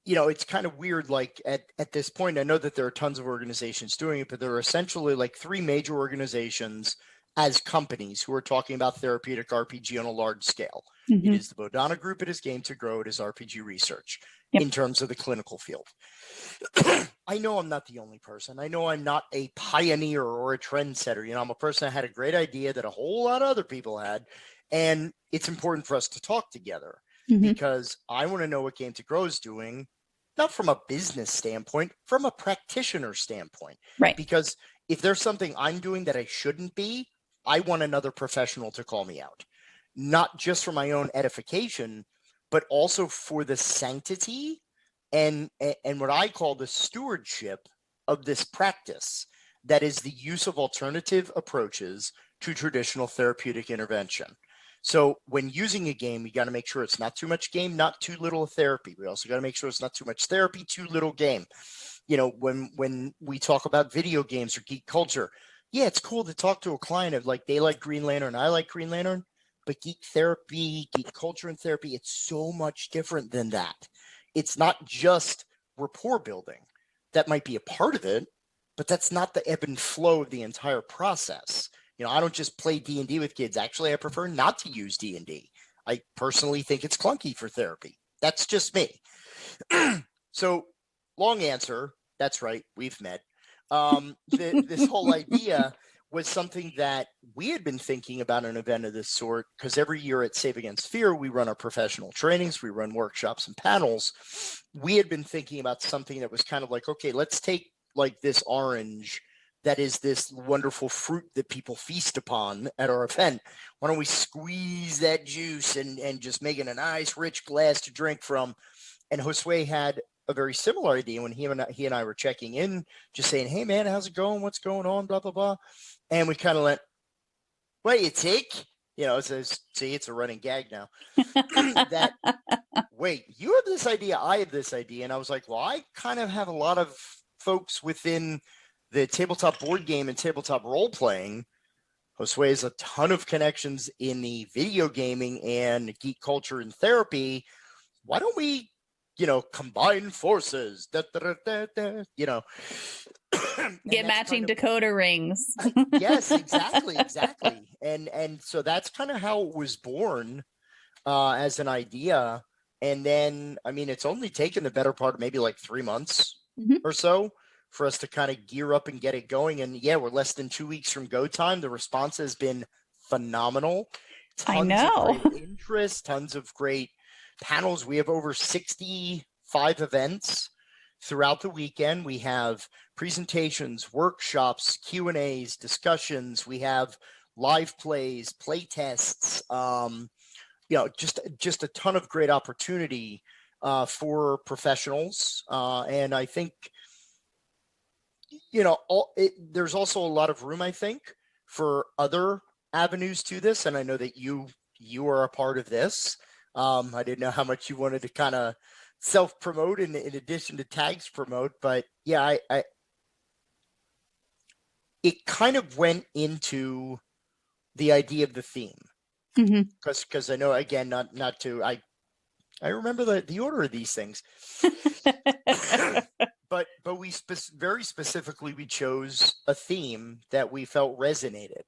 it's kind of weird, like at this point, I know that there are tons of organizations doing it, but there are essentially like 3 major organizations as companies who are talking about therapeutic RPG on a large scale. It is the Bodhana Group, it is Game to Grow, it is RPG Research in terms of the clinical field. I know I'm not the only person. I know I'm not a pioneer or a trendsetter. I'm a person that had a great idea that a whole lot of other people had, and it's important for us to talk together because I want to know what Game to Grow is doing, not from a business standpoint, from a practitioner standpoint. Right. Because if there's something I'm doing that I shouldn't be, I want another professional to call me out, not just for my own edification, but also for the sanctity and what I call the stewardship of this practice, that is the use of alternative approaches to traditional therapeutic intervention. So when using a game, we got to make sure it's not too much game, not too little therapy. We also got to make sure it's not too much therapy, too little game. When we talk about video games or geek culture, yeah, it's cool to talk to a client of like, they like Green Lantern, I like Green Lantern, but geek therapy, geek culture and therapy, it's so much different than that. It's not just rapport building. That might be a part of it, but that's not the ebb and flow of the entire process. I don't just play D&D with kids. Actually, I prefer not to use D&D. I personally think it's clunky for therapy. That's just me. So, long answer. That's right. We've met. This whole idea was something that we had been thinking about an event of this sort, because every year at Save Against Fear, we run our professional trainings, we run workshops and panels. We had been thinking about something that was kind of like, okay, let's take like this orange that is this wonderful fruit that people feast upon at our event. Why don't we squeeze that juice and just make it a nice, rich glass to drink from? And Josue had a very similar idea when he and I were checking in, just saying, hey, man, how's it going? What's going on? Blah, blah, blah. And we kind of went, what do you take? it's a running gag now. That, wait, you have this idea, I have this idea. And I was like, well, I kind of have a lot of folks within the tabletop board game and tabletop role playing. Josue has a ton of connections in the video gaming and geek culture and therapy. Why don't we, combine forces? Da, da, da, da, Get matching decoder rings. Yes, exactly. And so that's kind of how it was born as an idea. And then, it's only taken the better part of maybe like 3 months or so for us to kind of gear up and get it going. And yeah, we're less than 2 weeks from go time. The response has been phenomenal. Tons of great interest, tons of great panels. We have over 65 events throughout the weekend. We have presentations, workshops, Q&As, discussions. We have live plays, play tests, just a ton of great opportunity for professionals. And I think, there's also a lot of room, I think, for other avenues to this. And I know that you are a part of this. I didn't know how much you wanted to kind of self-promote in addition to tags promote, but yeah, it kind of went into the idea of the theme. Because I know, again, not to, I remember the order of these things, but we very specifically, we chose a theme that we felt resonated.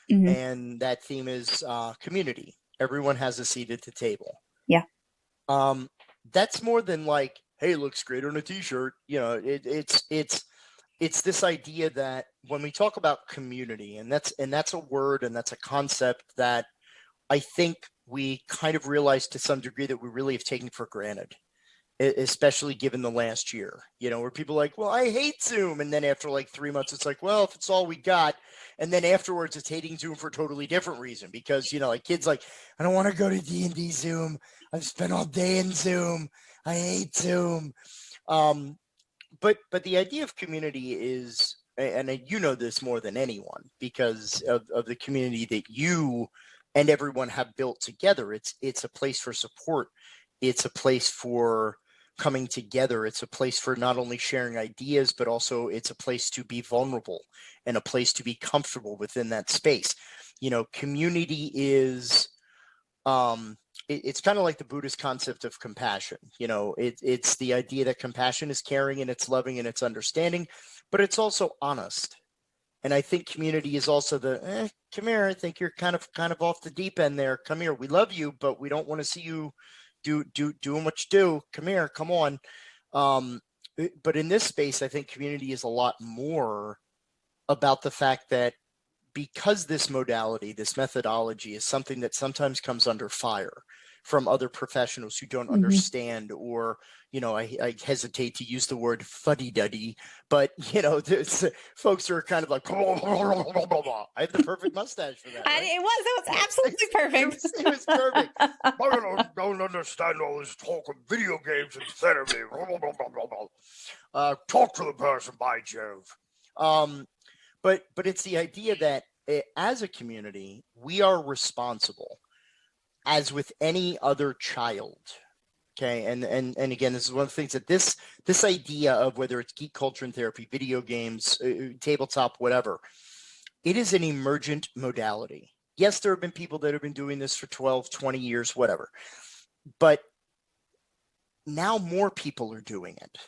And that theme is community. Everyone has a seat at the table. Yeah. That's more than like, hey, looks great on a t-shirt. It's this idea that when we talk about community, and that's a word and that's a concept that I think we kind of realize to some degree that we really have taken for granted, especially given the last year, where people are like, well, I hate Zoom. And then after like 3 months, it's like, well, if it's all we got. And then afterwards, it's hating Zoom for a totally different reason, because, like kids like, I don't want to go to D&D Zoom. I've spent all day in Zoom. I hate Zoom. But the idea of community is, and this more than anyone, because of the community that you and everyone have built together. It's a place for support. It's a place for coming together. It's a place for not only sharing ideas, but also it's a place to be vulnerable and a place to be comfortable within that space. Community is, it's kind of like the Buddhist concept of compassion. It's the idea that compassion is caring and it's loving and it's understanding, but it's also honest. And I think community is also the, come here, I think you're kind of off the deep end there. Come here. We love you, but we don't want to see you doing what you do. Come here, come on. But in this space, I think community is a lot more about the fact that because this modality, this methodology is something that sometimes comes under fire from other professionals who don't understand, or, I hesitate to use the word fuddy-duddy, but, there's folks who are kind of like, I have the perfect mustache for that. Right? It was absolutely perfect. It was perfect. I don't understand all this talk of video games and therapy. Talk to the person, by Jove. But it's the idea that as a community, we are responsible, as with any other child. Okay. And again, this is one of the things that this idea of whether it's geek culture and therapy, video games, tabletop, whatever, it is an emergent modality. Yes, there have been people that have been doing this for 12, 20 years, whatever, but now more people are doing it.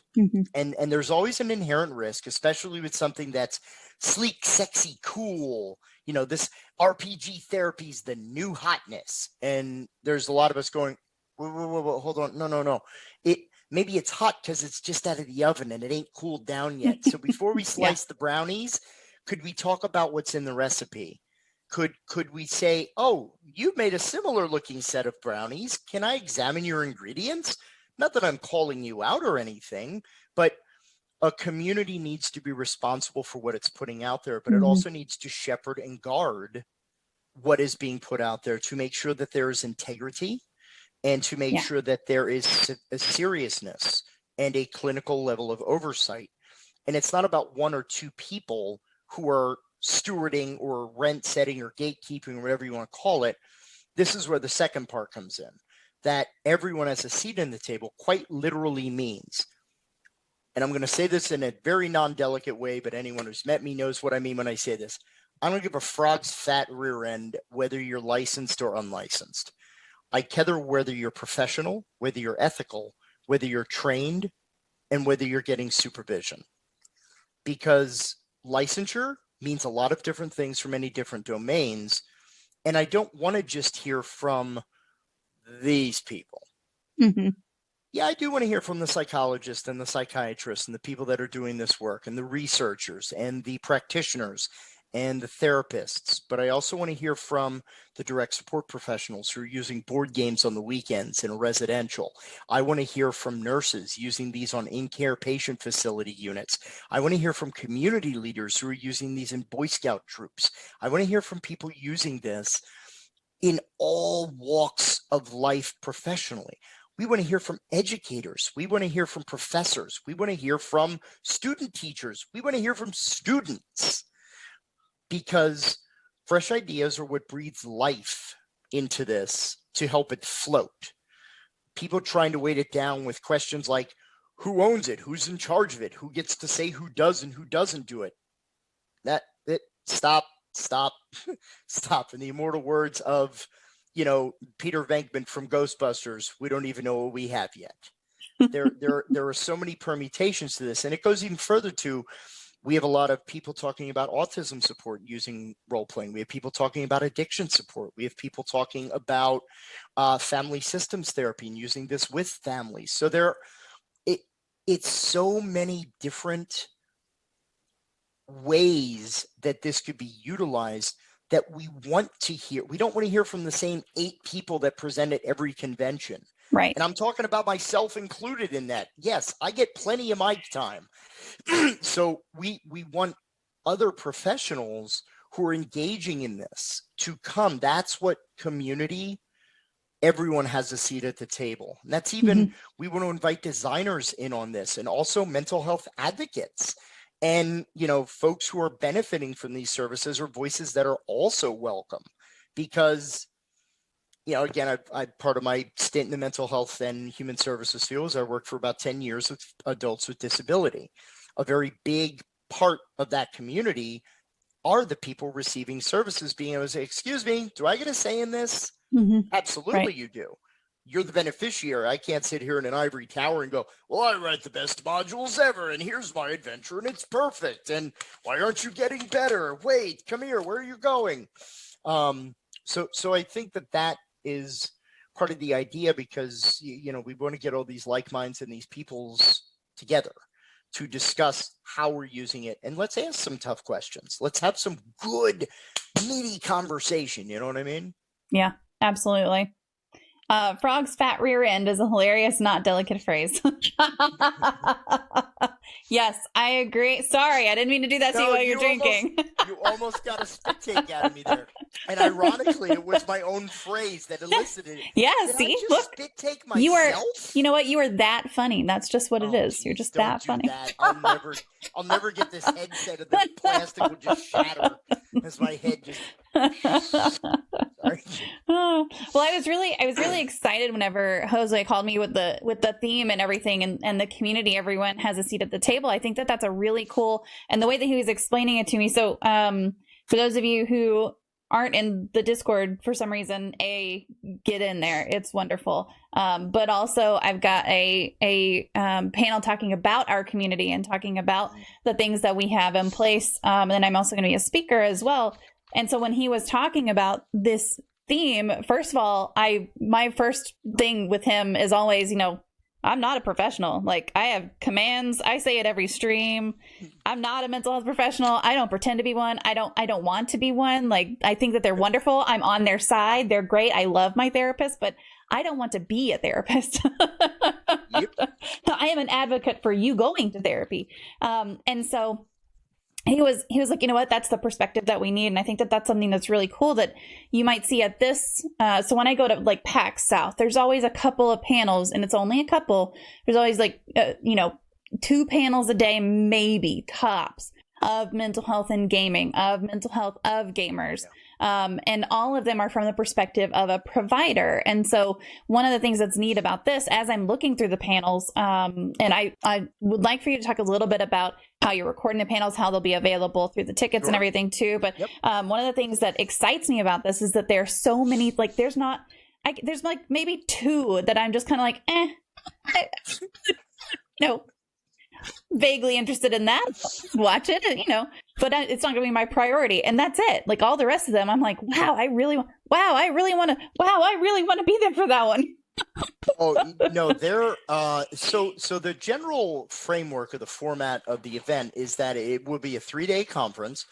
And there's always an inherent risk, especially with something that's sleek, sexy, cool. This RPG therapy is the new hotness. And there's a lot of us going, whoa, hold on. No. Maybe it's hot because it's just out of the oven and it ain't cooled down yet. So before we slice the brownies, could we talk about what's in the recipe? Could we say, oh, you made a similar looking set of brownies. Can I examine your ingredients? Not that I'm calling you out or anything, but a community needs to be responsible for what it's putting out there, but it also needs to shepherd and guard what is being put out there to make sure that there is integrity and to make sure that there is a seriousness and a clinical level of oversight. And it's not about one or two people who are stewarding or rent setting or gatekeeping, or whatever you want to call it, this is where the second part comes in, that everyone has a seat in the table quite literally means, and I'm going to say this in a very non-delicate way, but anyone who's met me knows what I mean when I say this. I don't give a frog's fat rear end whether you're licensed or unlicensed. I care whether you're professional, whether you're ethical, whether you're trained, and whether you're getting supervision. Because licensure means a lot of different things from many different domains. And I don't want to just hear from these people. Mm-hmm. Yeah, I do want to hear from the psychologist and the psychiatrist and the people that are doing this work and the researchers and the practitioners and the therapists. But I also want to hear from the direct support professionals who are using board games on the weekends in a residential. I want to hear from nurses using these on in-care patient facility units. I want to hear from community leaders who are using these in Boy Scout troops. I want to hear from people using this in all walks of life professionally. We want to hear from educators. We want to hear from professors. We want to hear from student teachers. We want to hear from students, because fresh ideas are what breathes life into this to help it float. People trying to weight it down with questions like, who owns it? Who's in charge of it? Who gets to say who does and who doesn't do it? Stop. In the immortal words of, Peter Venkman from Ghostbusters, we don't even know what we have yet. There are so many permutations to this. And it goes even further to, we have a lot of people talking about autism support using role-playing. We have people talking about addiction support. We have people talking about family systems therapy and using this with families. So it's so many different ways that this could be utilized that we want to hear. We don't want to hear from the same 8 people that present at every convention. Right. And I'm talking about myself included in that. Yes, I get plenty of mic time. So we want other professionals who are engaging in this to come. That's what community, everyone has a seat at the table. And that's even, we want to invite designers in on this, and also mental health advocates. And, folks who are benefiting from these services are voices that are also welcome, because, again, I part of my stint in the mental health and human services field is I worked for about 10 years with adults with disability. A very big part of that community are the people receiving services, being able to say, excuse me, do I get a say in this? Absolutely, right. You do. You're the beneficiary. I can't sit here in an ivory tower and go, well, I write the best modules ever, and here's my adventure, and it's perfect. And why aren't you getting better? Wait, come here. Where are you going? So I think that is part of the idea, because, we want to get all these like minds and these peoples together to discuss how we're using it. And let's ask some tough questions. Let's have some good, meaty conversation. You know what I mean? Yeah, absolutely. Frog's fat rear end is a hilarious, not delicate phrase. Yes, I agree. Sorry, I didn't mean to do that to you while you're drinking. You almost got a spit take out of me there. And ironically, it was my own phrase that elicited it. Yeah, Did see? I just Look, spit take myself? You know what? You are that funny. That's just what it is. You're just that funny. That. I'll never get this headset, and the plastic will just shatter as my head just. Sorry. Well, I was really excited whenever Jose called me with the theme and everything, and the community. Everyone has a seat at the table. I think that's a really cool, and the way that he was explaining it to me. So, for those of you who aren't in the Discord for some reason, get in there. It's wonderful. But also I've got a panel talking about our community and talking about the things that we have in place. And then I'm also going to be a speaker as well. And so when he was talking about this theme, first of all, my first thing with him is always, I'm not a professional. Like, I have commands. I say it every stream. I'm not a mental health professional. I don't pretend to be one. I don't want to be one. Like, I think that they're wonderful. I'm on their side. They're great. I love my therapist, but I don't want to be a therapist. Yep. I am an advocate for you going to therapy. And so he was like, you know what, that's the perspective that we need. And I think that that's something that's really cool that you might see at this. So when I go to like PAX South, there's always a couple of panels, and it's only a couple. There's always like, 2 panels a day, maybe tops. of mental health and gaming, of mental health of gamers. And all of them are from the perspective of a provider. And so one of the things that's neat about this, as I'm looking through the panels, and I would like for you to talk a little bit about how you're recording the panels, how they'll be available through the tickets and everything too. But one of the things that excites me about this is that there's so many, like there's like maybe two that I'm just kind of like, no. Vaguely interested in that, watch it, but it's not going to be my priority, and that's it. Like all the rest of them, I'm like, wow, I really want to be there for that one. Oh no, they're so the general framework of the format of the event is that it will be a 3-day conference,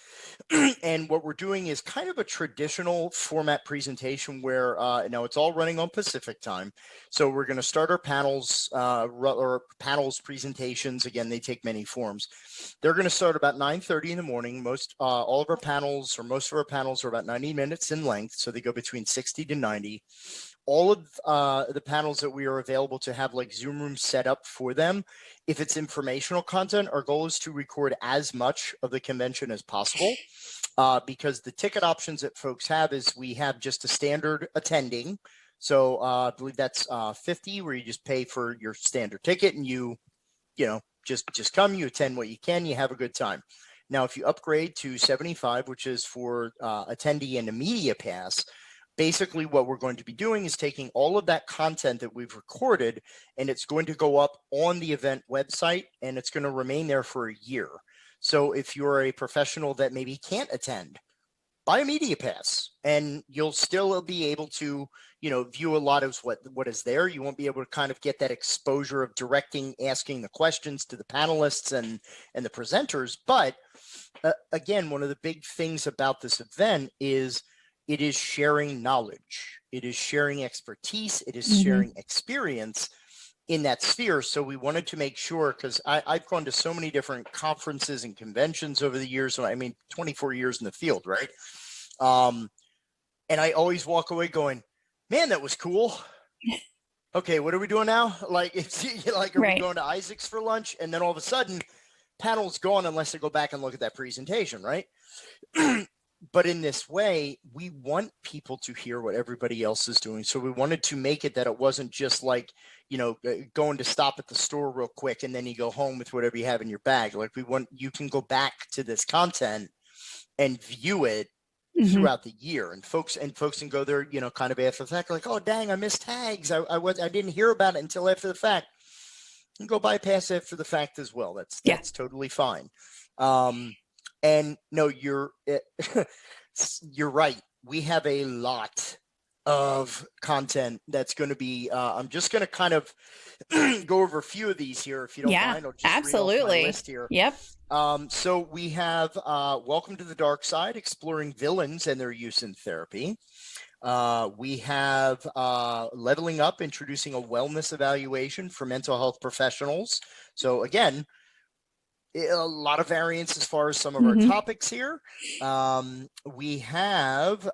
and what we're doing is kind of a traditional format presentation where now it's all running on Pacific time. So we're going to start our panels or panels presentations. Again, they take many forms. They're going to start about 9:30 in the morning. All of our panels, or most of our panels, are about 90 minutes in length, so they go between 60 to 90. All of the panels that we are available to have like Zoom rooms set up for them. If it's informational content, our goal is to record as much of the convention as possible, because the ticket options that folks have is we have just a standard attending. So I believe that's $50, where you just pay for your standard ticket and you just come, you attend what you can, you have a good time. Now, if you upgrade to $75, which is for attendee and a media pass, basically what we're going to be doing is taking all of that content that we've recorded, and it's going to go up on the event website, and it's going to remain there for a year. So if you're a professional that maybe can't attend, buy a media pass, and you'll still be able to, view a lot of what is there. You won't be able to kind of get that exposure of directing, asking the questions to the panelists and the presenters. But again, one of the big things about this event is it is sharing knowledge. It is sharing expertise. It is sharing experience in that sphere. So we wanted to make sure, because I've gone to so many different conferences and conventions over the years. 24 years in the field, right? And I always walk away going, man, that was cool. Okay, what are we doing now? Like, are we going to Isaac's for lunch? And then all of a sudden, panel's gone unless I go back and look at that presentation, right? But in this way, we want people to hear what everybody else is doing. So we wanted to make it that it wasn't just like, going to stop at the store real quick and then you go home with whatever you have in your bag. Like you can go back to this content and view it throughout the year. And folks can go there, kind of after the fact, like, oh, dang, I missed tags. I didn't hear about it until after the fact. And go bypass after the fact as well. That's totally fine. And no, you're right. We have a lot of content that's going to be, I'm just going to kind of go over a few of these here, if you don't mind. I'll just read off my list here. Yep. So we have Welcome to the Dark Side, exploring villains and their use in therapy. We have Leveling Up, introducing a wellness evaluation for mental health professionals. So again, a lot of variance as far as some of our topics here. We have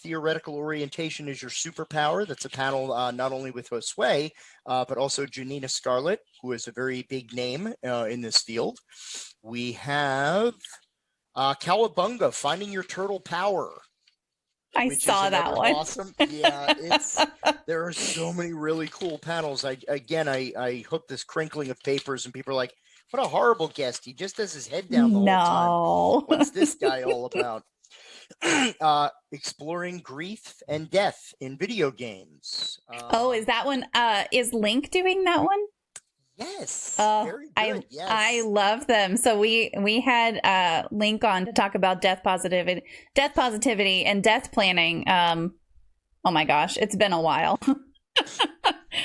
Theoretical Orientation is Your Superpower. That's a panel not only with Josue, but also Janina Scarlett, who is a very big name in this field. We have Cowabunga, Finding Your Turtle Power. I saw that one. Awesome. Yeah, there are so many really cool panels. I hooked this crinkling of papers, and people are like, what a horrible guest. He just has his head down the whole time. What's this guy all about? Exploring grief and death in video games. Is that one? Is Link doing that one? Yes. Very good. Yes. I love them. So we had Link on to talk about death positivity and death planning. Oh my gosh, it's been a while.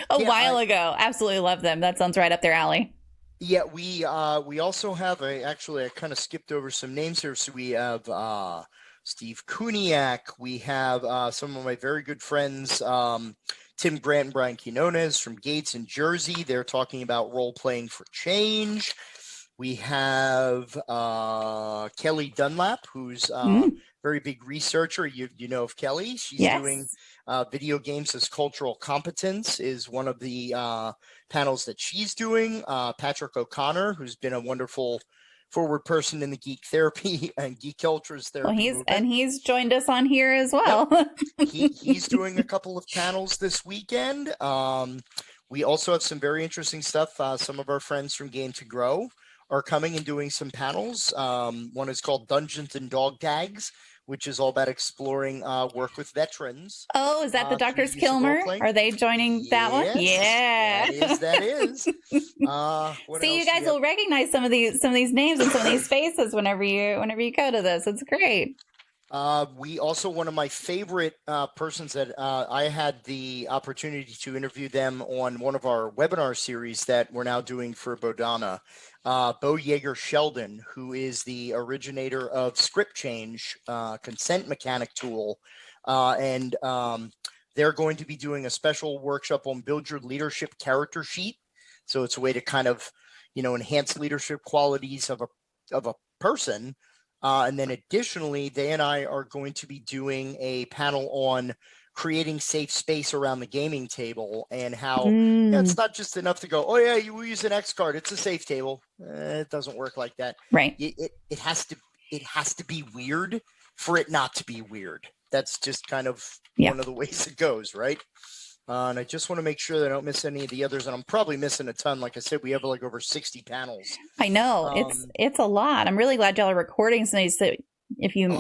a while ago. Absolutely love them. That sounds right up their alley. Yeah, we also have I kind of skipped over some names here. So we have Steve Kuniak. We have some of my very good friends, Tim Grant and Brian Quinones from Gates in Jersey. They're talking about role playing for change. We have Kelly Dunlap, who's a very big researcher. You know of Kelly. She's doing video games as cultural competence is one of the panels that she's doing. Patrick O'Connor, who's been a wonderful forward person in the geek therapy and geek cultures therapy movement. He's joined us on here as well. Yep. He's doing a couple of panels this weekend. We also have some very interesting stuff. Some of our friends from Game to Grow are coming and doing some panels. One is called Dungeons and Dog Tags, which is all about exploring work with veterans. Oh, is that the Doctors Kilmer? Are they joining that one? Yeah, that is. So you guys will recognize some of these names and some of these faces whenever you go to this. It's great. We also, one of my favorite persons that I had the opportunity to interview them on one of our webinar series that we're now doing for Bodhana, Bo Yeager Sheldon, who is the originator of Script Change, consent mechanic tool. And they're going to be doing a special workshop on Build Your Leadership Character Sheet. So it's a way to kind of, enhance leadership qualities of a person. And then additionally, they and I are going to be doing a panel on creating safe space around the gaming table and how it's not just enough to go, oh yeah, you will use an X card. It's a safe table. It doesn't work like that. Right. It has to be weird for it not to be weird. That's just kind of one of the ways it goes, right? And I just want to make sure that I don't miss any of the others. And I'm probably missing a ton. Like I said, we have like over 60 panels. I know. It's a lot. I'm really glad y'all are recording some of these. So if you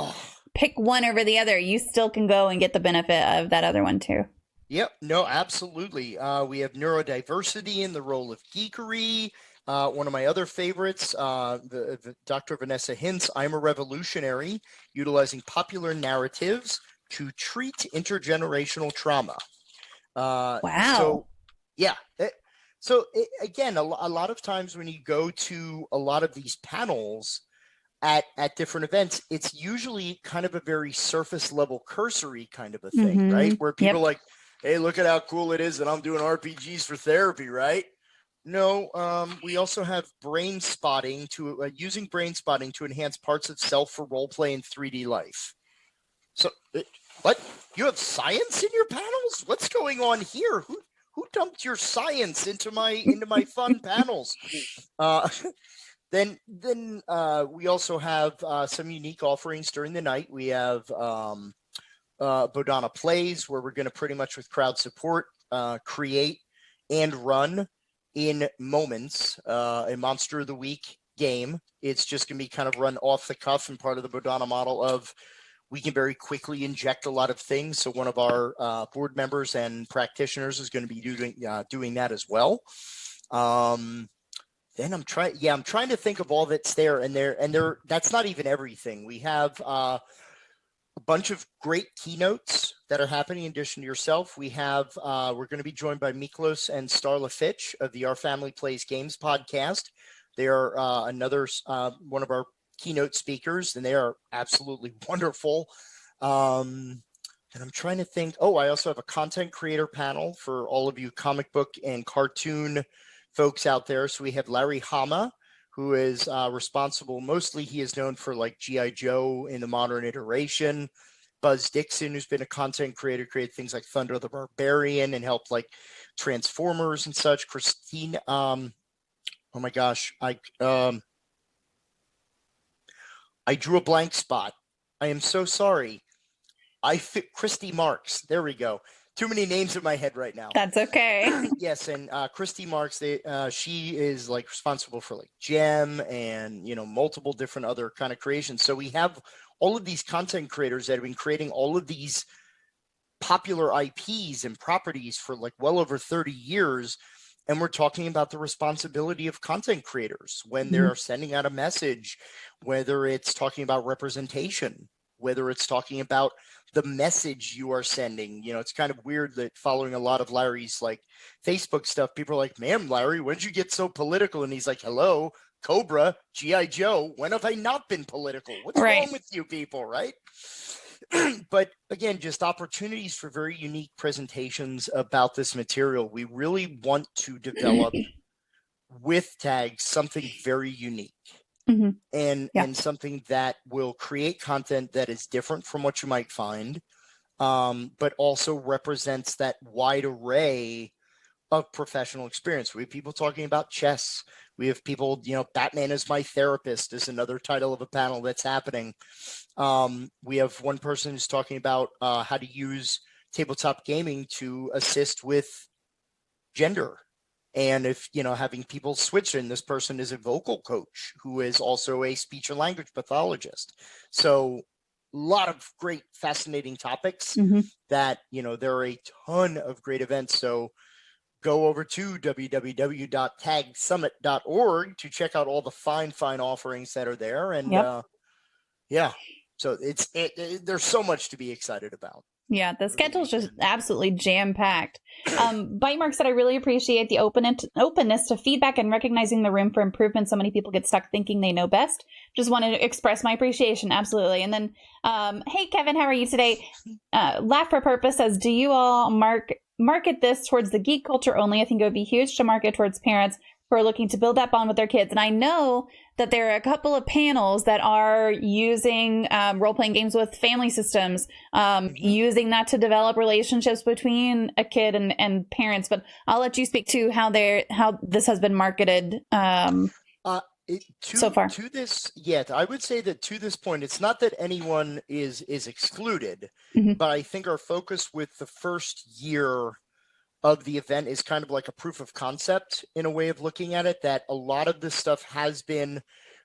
pick one over the other, you still can go and get the benefit of that other one too. Yep. No, absolutely. We have neurodiversity in the role of geekery. One of my other favorites, the Dr. Vanessa Hintz, I'm a Revolutionary, utilizing popular narratives to treat intergenerational trauma. Wow. So again, a lot of times when you go to a lot of these panels at different events, it's usually kind of a very surface level cursory kind of a thing, right? Where people are like, hey, look at how cool it is that I'm doing RPGs for therapy, right? No, we also have brain spotting using brain spotting to enhance parts of self for role play in 3D life. So what? You have science in your panels? What's going on here? Who dumped your science into my fun panels? Then we also have some unique offerings during the night. We have Bodhana Plays, where we're going to pretty much with crowd support create and run in moments a Monster of the Week game. It's just going to be kind of run off the cuff and part of the Bodhana model of we can very quickly inject a lot of things. So one of our board members and practitioners is going to be doing that as well. Then I'm trying to think of all that's there, and that's not even everything. We have a bunch of great keynotes that are happening in addition to yourself. We have we're going to be joined by Miklos and Starla Fitch of the Our Family Plays Games podcast. They are another one of our keynote speakers, and they are absolutely wonderful. And I'm trying to think. Oh, I also have a content creator panel for all of you comic book and cartoon folks out there. So we have Larry Hama, who is responsible. Mostly he is known for like G.I. Joe in the modern iteration. Buzz Dixon, who's been a content creator, created things like Thunder the Barbarian and helped like Transformers and such. Christine, oh my gosh, I drew a blank spot. I am so sorry. Christy Marks. There we go. Too many names in my head right now. That's okay. Yes, and Christy Marks, she is like responsible for like Gem and multiple different other kind of creations. So we have all of these content creators that have been creating all of these popular IPs and properties for like well over 30 years. And we're talking about the responsibility of content creators when they're sending out a message, whether it's talking about representation, whether it's talking about the message you are sending. It's kind of weird that following a lot of Larry's like Facebook stuff, people are like, man, Larry, when did you get so political? And he's like, hello, Cobra, G.I. Joe. When have I not been political? What's wrong with you people, right? But again, just opportunities for very unique presentations about this material. We really want to develop with tags something very unique and something that will create content that is different from what you might find, but also represents that wide array of professional experience. We have people talking about chess. We have people, Batman is my therapist is another title of a panel that's happening. We have one person who's talking about how to use tabletop gaming to assist with gender. And if, having people switch in, this person is a vocal coach who is also a speech and language pathologist. So a lot of great, fascinating topics that, there are a ton of great events. So go over to www.tagsummit.org to check out all the fine offerings that are there. And so there's so much to be excited about. Yeah, the schedule's just absolutely jam-packed. Bite Mark said, I really appreciate the openness to feedback and recognizing the room for improvement. So many people get stuck thinking they know best. Just wanted to express my appreciation. Absolutely. And then, hey, Kevin, how are you today? Laugh for Purpose says, do you all market this towards the geek culture only? I think it would be huge to market towards parents who are looking to build that bond with their kids. And I know that there are a couple of panels that are using role-playing games with family systems, using that to develop relationships between a kid and parents. But I'll let you speak to how this has been marketed so far. To this, I would say that to this point, it's not that anyone is excluded, but I think our focus with the first year of the event is kind of like a proof of concept in a way of looking at it, that a lot of this stuff has been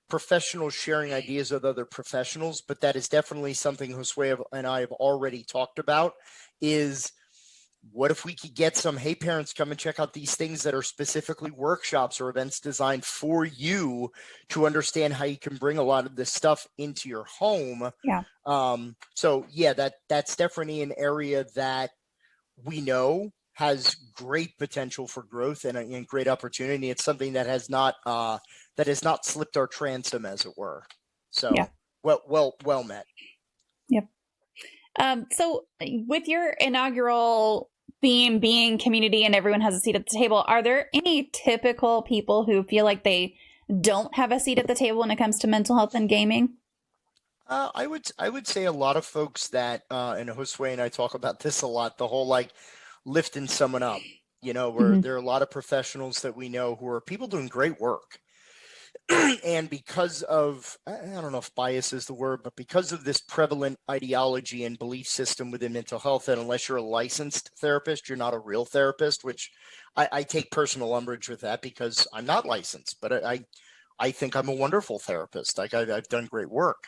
professionals sharing ideas with other professionals, but that is definitely something Josue and I have already talked about, is what if we could get some, hey, parents, come and check out these things that are specifically workshops or events designed for you to understand how you can bring a lot of this stuff into your home. Yeah. That's definitely an area that we know has great potential for growth and great opportunity. It's something that has not slipped our transom, as it were. So well met. Yep. So with your inaugural theme being community and everyone has a seat at the table, are there any typical people who feel like they don't have a seat at the table when it comes to mental health and gaming? I would say a lot of folks that, and Josue and I talk about this a lot, the whole lifting someone up, where there are a lot of professionals that we know who are people doing great work. And because of, I don't know if bias is the word, but because of this prevalent ideology and belief system within mental health, that unless you're a licensed therapist, you're not a real therapist, which I take personal umbrage with that because I'm not licensed, but I think I'm a wonderful therapist. I've done great work.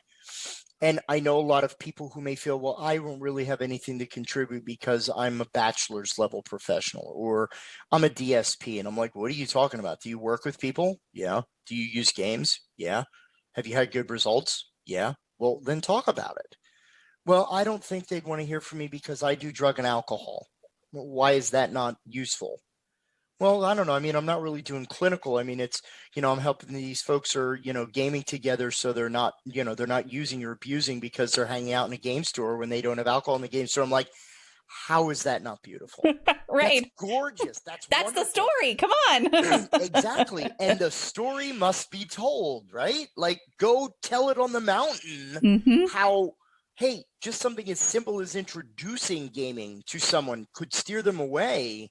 And I know a lot of people who may feel, well, I won't really have anything to contribute because I'm a bachelor's level professional or I'm a DSP. And I'm like, what are you talking about? Do you work with people? Yeah. Do you use games? Yeah. Have you had good results? Yeah. Well, then talk about it. Well, I don't think they'd want to hear from me because I do drug and alcohol. Why is that not useful? Well, I don't know. I mean, I'm not really doing clinical. I mean, it's, I'm helping these folks are, gaming together. So they're not, they're not using or abusing because they're hanging out in a game store when they don't have alcohol in the game store. I'm like, how is that not beautiful? Right. That's gorgeous. That's the story. Come on. Exactly. And the story must be told, right? Go tell it on the mountain how, hey, just something as simple as introducing gaming to someone could steer them away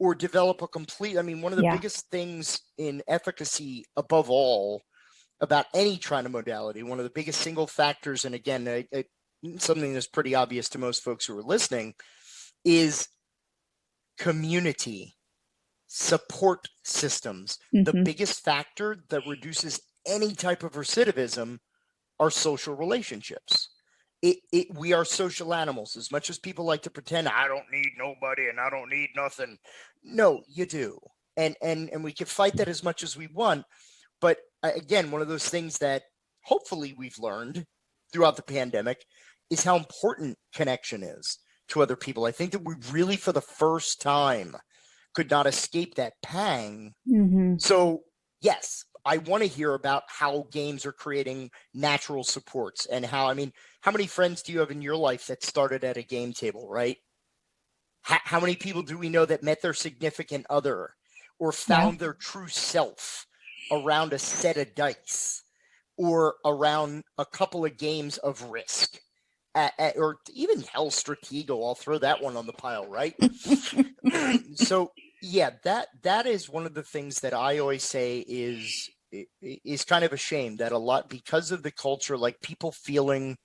or develop a complete, one of the biggest things in efficacy above all about any trauma modality, one of the biggest single factors, and again, something that's pretty obvious to most folks who are listening, is community support systems. The biggest factor that reduces any type of recidivism are social relationships. We are social animals. As much as people like to pretend, I don't need nobody and I don't need nothing. No, you do. And we can fight that as much as we want. But again, one of those things that hopefully we've learned throughout the pandemic is how important connection is to other people. I think that we really, for the first time, could not escape that pang. So yes, I want to hear about how games are creating natural supports and how many friends do you have in your life that started at a game table, right? How many people do we know that met their significant other or found their true self around a set of dice or around a couple of games of Risk? Or even hell, Stratego, I'll throw that one on the pile, right? So Yeah, that is one of the things that I always say is kind of a shame that a lot, because of the culture, like people feeling,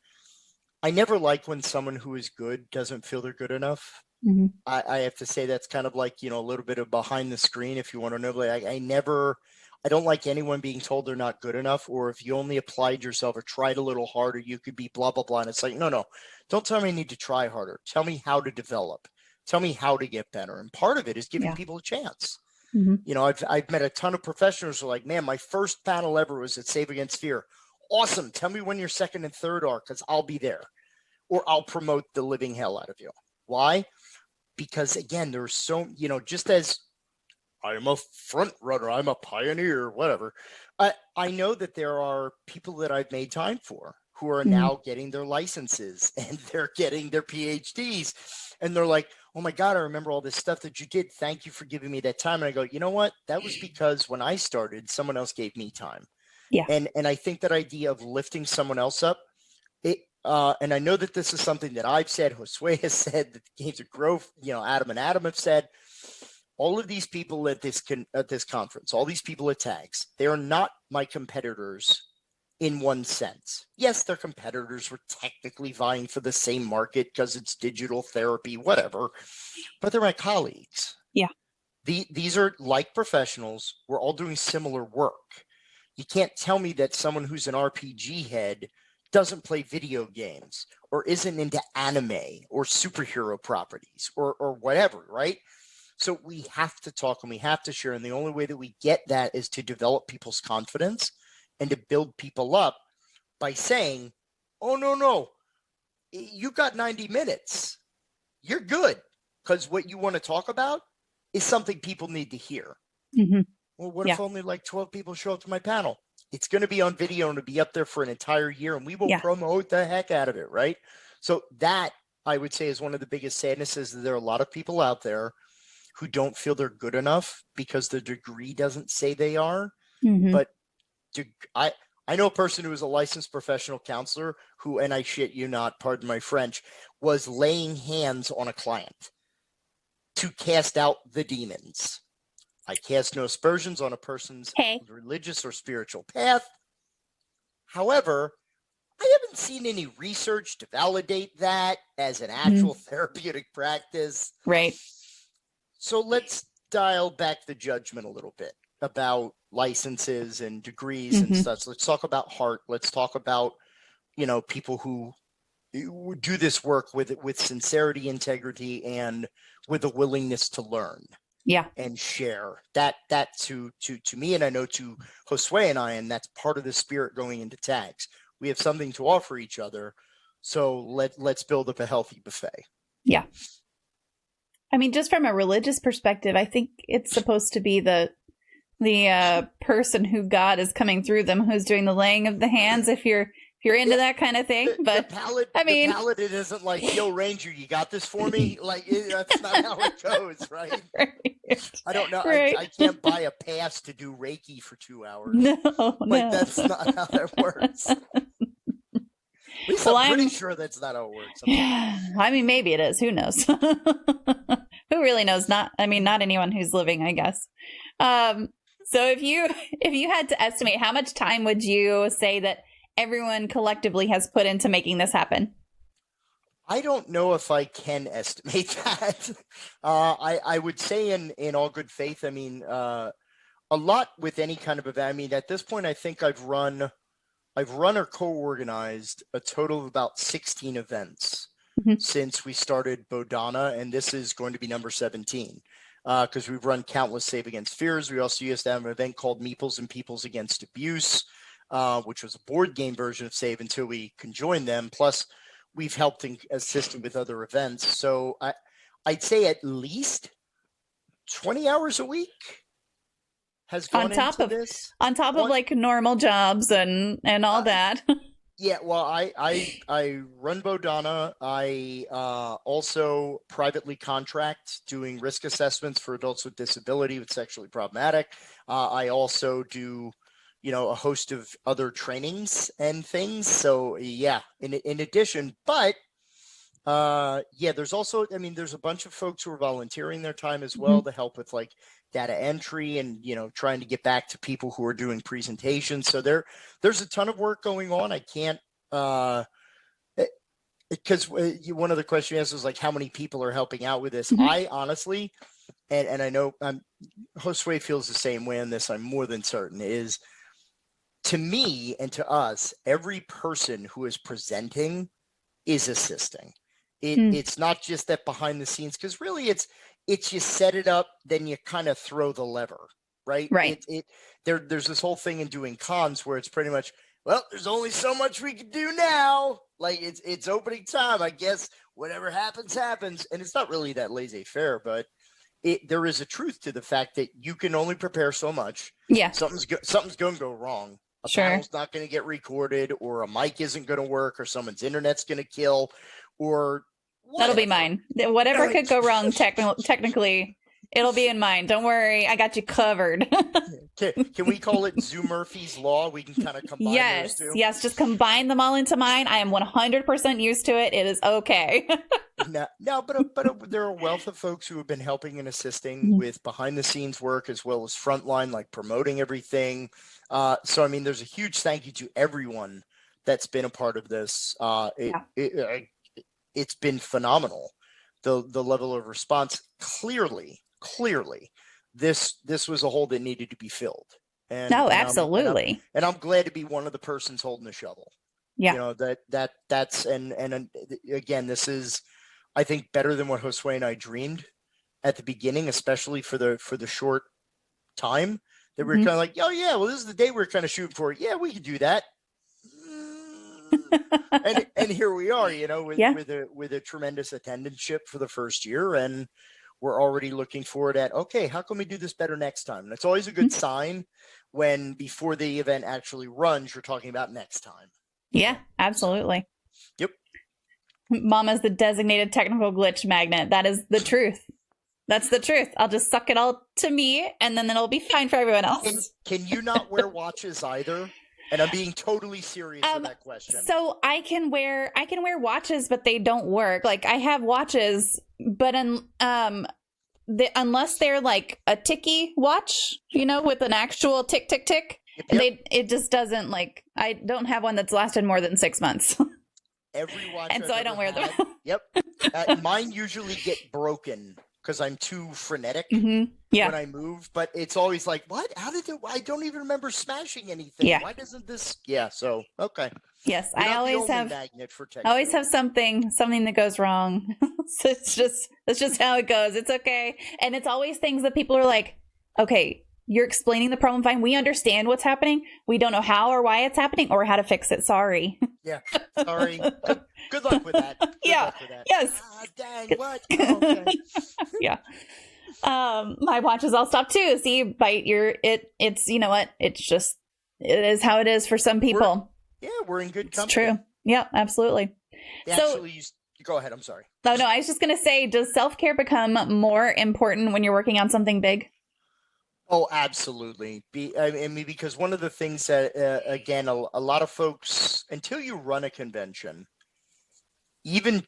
I never like when someone who is good doesn't feel they're good enough. Mm-hmm. I have to say that's kind of like, a little bit of behind the screen, if you want to know. Like, I don't like anyone being told they're not good enough, or if you only applied yourself or tried a little harder, you could be blah, blah, blah. And it's like, no, don't tell me I need to try harder. Tell me how to develop. Tell me how to get better. And part of it is giving people a chance. Mm-hmm. I've met a ton of professionals who are like, man, my first panel ever was at Save Against Fear. Awesome. Tell me when your second and third are, because I'll be there, or I'll promote the living hell out of you. Why? Because again, there's so, just as I'm a front runner, I'm a pioneer, whatever. I know that there are people that I've made time for who are now getting their licenses and they're getting their PhDs. And they're like, oh my God, I remember all this stuff that you did. Thank you for giving me that time. And I go, you know what? That was because when I started, someone else gave me time. Yeah. And I think that idea of lifting someone else up, and I know that this is something that I've said, Josue has said, that the Games of Growth, Adam and Adam have said, all of these people at this conference, all these people at TAGS, they are not my competitors in one sense. Yes, they're competitors. We're technically vying for the same market because it's digital therapy, whatever, but they're my colleagues. Yeah. These are like professionals. We're all doing similar work. You can't tell me that someone who's an RPG head doesn't play video games or isn't into anime or superhero properties or whatever, right? So we have to talk and we have to share. And the only way that we get that is to develop people's confidence and to build people up by saying, oh, no, you got 90 minutes. You're good. Because what you want to talk about is something people need to hear. Mm-hmm. Well, what if only like 12 people show up to my panel? It's going to be on video and it'll be up there for an entire year, and we will promote the heck out of it, right? So that, I would say, is one of the biggest sadnesses. That there are a lot of people out there who don't feel they're good enough because the degree doesn't say they are. Mm-hmm. But I know a person who was a licensed professional counselor who, and I shit you not, pardon my French, was laying hands on a client to cast out the demons. I cast no aspersions on a person's religious or spiritual path. However, I haven't seen any research to validate that as an actual therapeutic practice. Right. So let's dial back the judgment a little bit about licenses and degrees and such. Let's talk about heart. Let's talk about, people who do this work with sincerity, integrity, and with a willingness to learn. Yeah. And share that to me, and I know to Josue and I, and that's part of the spirit going into TAGS. We have something to offer each other. So let's build up a healthy buffet. Yeah. I mean, just from a religious perspective, I think it's supposed to be the person who God is coming through them, who's doing the laying of the hands, if you're into that kind of thing. But the paladin isn't like, yo, Ranger, you got this for me? Like, that's not how it goes, right? I don't know. Right. I can't buy a pass to do Reiki for 2 hours. No. That's not how that works. At least I'm pretty sure that's not how it works. I mean, maybe it is. Who knows? Who really knows? Not anyone who's living, I guess. So if you had to estimate, how much time would you say that everyone collectively has put into making this happen? I don't know if I can estimate that. I would say in all good faith, a lot with any kind of event. I mean, at this point, I think I've run or co-organized a total of about 16 events since we started Bodhana, and this is going to be number 17. Because we've run countless Save Against Fears. We also used to have an event called Meeples and Peoples Against Abuse, which was a board game version of Save until we conjoined them. Plus, we've helped and assisted with other events. So I'd say at least 20 hours a week has gone into this. On top of like normal jobs and all that. Yeah, well, I run Bodhana. I also privately contract doing risk assessments for adults with disability with sexually problematic. I also do, a host of other trainings and things. So yeah, in addition, but Yeah, there's also, I mean, there's a bunch of folks who are volunteering their time as well to help with like data entry and, you know, trying to get back to people who are doing presentations. So there's a ton of work going on. I can't, because one of the questions you asked was like, how many people are helping out with this? I honestly, and I know Josue feels the same way on this, I'm more than certain, is to me and to us, every person who is presenting is assisting. It's not just that behind the scenes, because really it's you set it up, then you kind of throw the lever, right? Right. There's this whole thing in doing cons where it's pretty much, well, there's only so much we can do now. Like it's opening time, I guess. Whatever happens, happens, and it's not really that laissez-faire, but there is a truth to the fact that you can only prepare so much. Yeah. Something's going to go wrong. A Sure. panel's not going to get recorded, or a mic isn't going to work, or someone's internet's going to kill, or that'll be mine. Whatever could go wrong, technically, it'll be in mine. Don't worry, I got you covered. Can we call it Zoo Murphy's Law? We can kind of combine those two. Yes, just combine them all into mine. I am 100% used to it. It is okay. No, but there are a wealth of folks who have been helping and assisting with behind the scenes work as well as frontline, like promoting everything. So, I mean, there's a huge thank you to everyone that's been a part of this. It's been phenomenal. The level of response, clearly, this was a hole that needed to be filled. And, no, and absolutely. I'm glad to be one of the persons holding the shovel. Yeah. You know, that's and again, this is, I think, better than what Josue and I dreamed at the beginning, especially for the short time that we were kind of like, oh yeah, well, this is the day we're kind of shooting for. Yeah, we could do that. and here we are, you know, with a tremendous attendance for the first year, and we're already looking forward at, okay, how can we do this better next time? And it's always a good sign when before the event actually runs, you're talking about next time. Yeah, absolutely. Yep. Mama's the designated technical glitch magnet. That is the truth. That's the truth. I'll just suck it all to me, and then it'll be fine for everyone else. Can you not wear watches either? And I'm being totally serious with that question. So I can wear watches, but they don't work. Like I have watches, but unless they're like a ticky watch, you know, with an actual tick tick tick, it just doesn't, like, I don't have one that's lasted more than 6 months. Every watch, and so I don't wear them. Yep, mine usually get broken because I'm too frenetic when I move. But it's always like, what? How did it? I don't even remember smashing anything. Yeah. Why doesn't this? Yeah. So okay. Yes, I always have. I always have something that goes wrong. So that's just how it goes. It's okay, and it's always things that people are like, okay, you're explaining the problem fine. We understand what's happening. We don't know how or why it's happening or how to fix it. Sorry. Yeah. Sorry. Good luck with that. Good luck with that. Yes. Dang. What? Oh, okay. Yeah. My watches all stop too. See, bite your it's you know what? It is how it is for some people. We're in good company. It's true. Yeah, absolutely. Actually, you go ahead. I'm sorry. Oh no, I was just gonna say, does self-care become more important when you're working on something big? Oh, absolutely. I mean, because one of the things that, again, a lot of folks, until you run a convention, even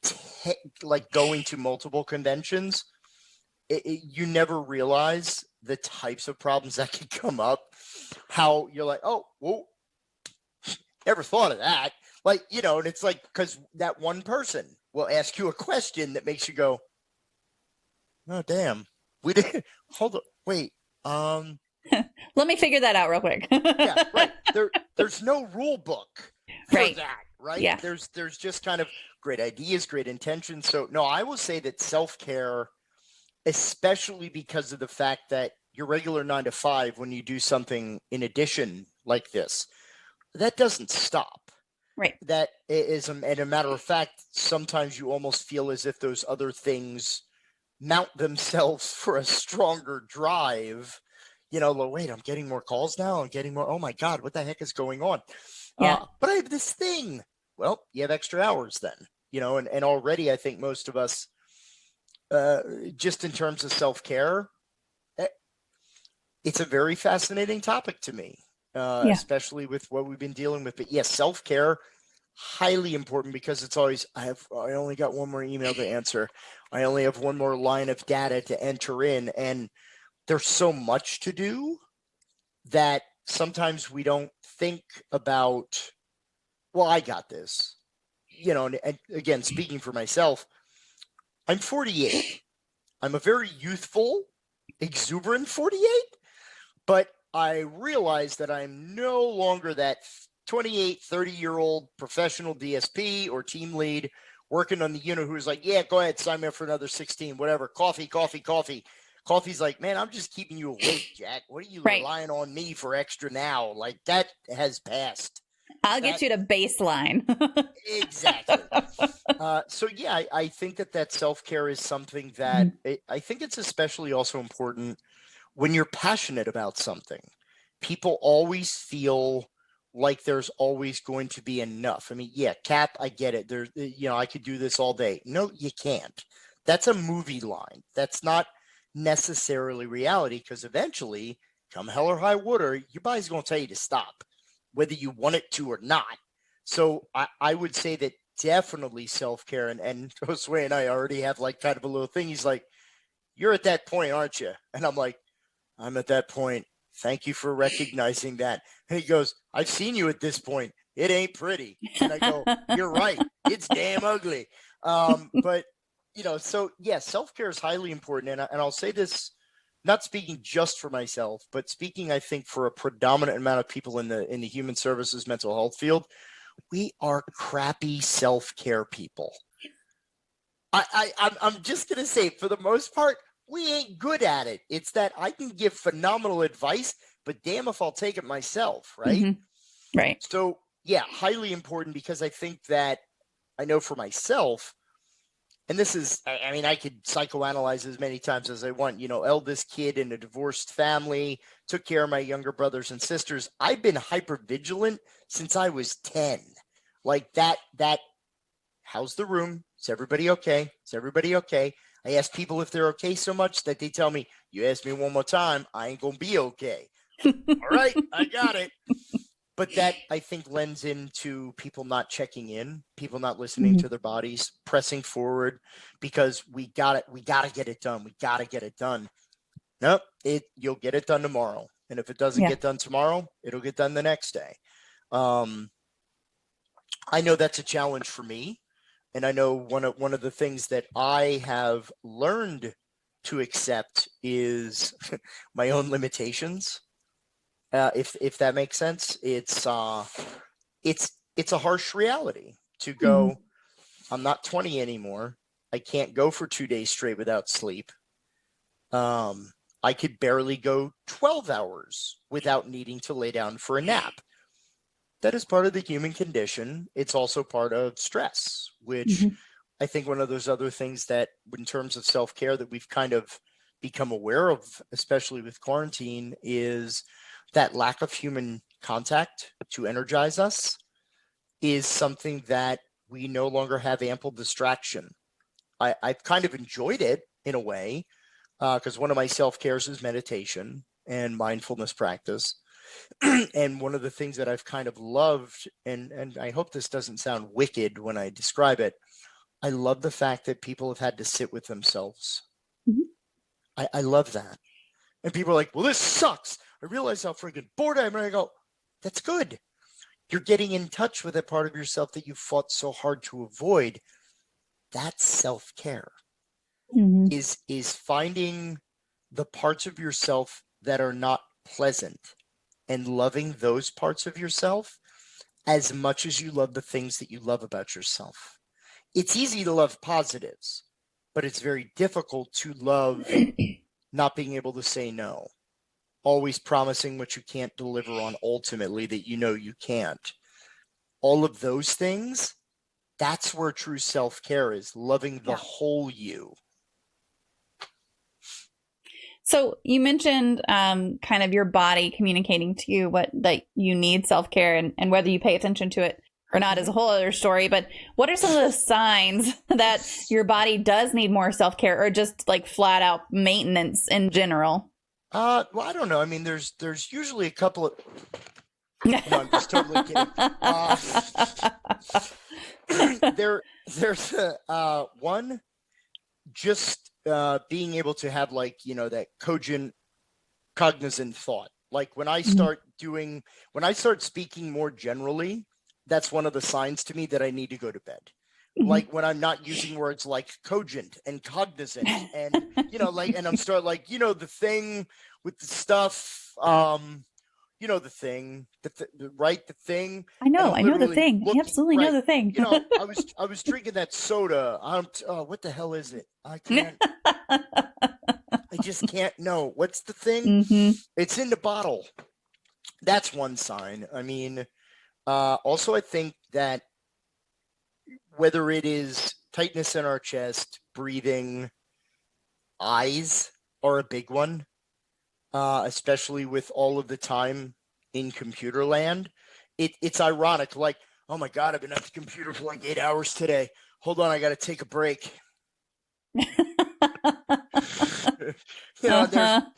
like going to multiple conventions, you never realize the types of problems that can come up. How you're like, oh, whoa, never thought of that. Like, you know, and it's like, because that one person will ask you a question that makes you go, oh, damn, we didn't, hold on, wait. Let me figure that out real quick. Yeah, right. There's no rule book for that, right? Yeah. There's just kind of great ideas, great intentions. So no, I will say that self-care, especially because of the fact that your regular 9 to 5, when you do something in addition like this, that doesn't stop. Right. That is, and a matter of fact, sometimes you almost feel as if those other things mount themselves for a stronger drive. You know, wait, I'm getting more calls now. I'm getting more. Oh my God, what the heck is going on? Yeah. But I have this thing. Well, you have extra hours then, you know, and already I think most of us, just in terms of self-care, it's a very fascinating topic to me, especially with what we've been dealing with. But yes, self-care, highly important because it's always, I only got one more email to answer. I only have one more line of data to enter in. And there's so much to do that sometimes we don't think about, well, I got this, and again, speaking for myself, I'm 48. I'm a very youthful, exuberant 48, but I realize that I'm no longer that 28, 30-year-old professional DSP or team lead working on the unit who's like, yeah, go ahead, sign me up for another 16, whatever, coffee. Coffee's like, man, I'm just keeping you awake, Jack. What are you relying on me for extra now? Like, that has passed. I'll get you to baseline. Exactly. So yeah, I think that self-care is something that I think it's especially also important when you're passionate about something. People always feel like there's always going to be enough. I mean, yeah, Cap, I get it. There's, I could do this all day. No, you can't. That's a movie line. That's not necessarily reality, because eventually, come hell or high water, your body's going to tell you to stop, whether you want it to or not. So I would say that definitely self-care, and Josue and I already have like kind of a little thing. He's like, you're at that point, aren't you? And I'm like, I'm at that point. Thank you for recognizing that. And he goes, I've seen you at this point. It ain't pretty. And I go, you're right. It's damn ugly. But, so yeah, self-care is highly important. And I'll say this, not speaking just for myself, but speaking, I think, for a predominant amount of people in the human services mental health field. We are crappy self-care people. I'm just going to say, for the most part, we ain't good at it. It's that I can give phenomenal advice, but damn if I'll take it myself, right? Mm-hmm. Right. So, yeah, highly important, because I think that I know for myself, and this is, I mean, I could psychoanalyze as many times as I want, eldest kid in a divorced family, took care of my younger brothers and sisters. I've been hypervigilant since I was 10. Like that, how's the room? Is everybody okay? Is everybody okay? I ask people if they're okay so much that they tell me, you ask me one more time, I ain't going to be okay. All right, I got it. But that, I think, lends into people not checking in, people not listening to their bodies, pressing forward because we got to get it done. We got to get it done. Nope, you'll get it done tomorrow. And if it doesn't get done tomorrow, it'll get done the next day. I know that's a challenge for me. And I know one of the things that I have learned to accept is my own limitations. If that makes sense, it's a harsh reality to go. I'm not 20 anymore. I can't go for 2 days straight without sleep. I could barely go 12 hours without needing to lay down for a nap. That is part of the human condition. It's also part of stress, which I think one of those other things that in terms of self-care that we've kind of become aware of, especially with quarantine, is that lack of human contact to energize us is something that we no longer have ample distraction. I've kind of enjoyed it in a way, because one of my self-cares is meditation and mindfulness practice. And one of the things that I've kind of loved, and I hope this doesn't sound wicked when I describe it, I love the fact that people have had to sit with themselves. I love that. And people are like, well, this sucks. I realize how freaking bored I am. And I go, that's good. You're getting in touch with a part of yourself that you fought so hard to avoid. That's self-care. Is finding the parts of yourself that are not pleasant and loving those parts of yourself as much as you love the things that you love about yourself. It's easy to love positives, but it's very difficult to love not being able to say no, always promising what you can't deliver on ultimately that you can't. All of those things, that's where true self-care is, loving the whole you. So you mentioned kind of your body communicating to you what that you need self-care, and whether you pay attention to it or not is a whole other story. But what are some of the signs that your body does need more self-care, or just like flat out maintenance in general? Well, I don't know. I mean, there's usually a couple of. No, I'm just totally kidding. There's one, just being able to have like, that cogent, cognizant thought. Like when I start speaking more generally, that's one of the signs to me that I need to go to bed. Like when I'm not using words like cogent and cognizant and, and I'm start like, the thing with the stuff, the thing, the thing. I know the thing. I absolutely know the thing. I was drinking that soda. What the hell is it? I can't. I just can't know. What's the thing? It's in the bottle. That's one sign. I mean, also I think that whether it is tightness in our chest, breathing, eyes are a big one, especially with all of the time in computer land. It's ironic. Like, oh my God, I've been at the computer for like 8 hours today. Hold on, I got to take a break. There's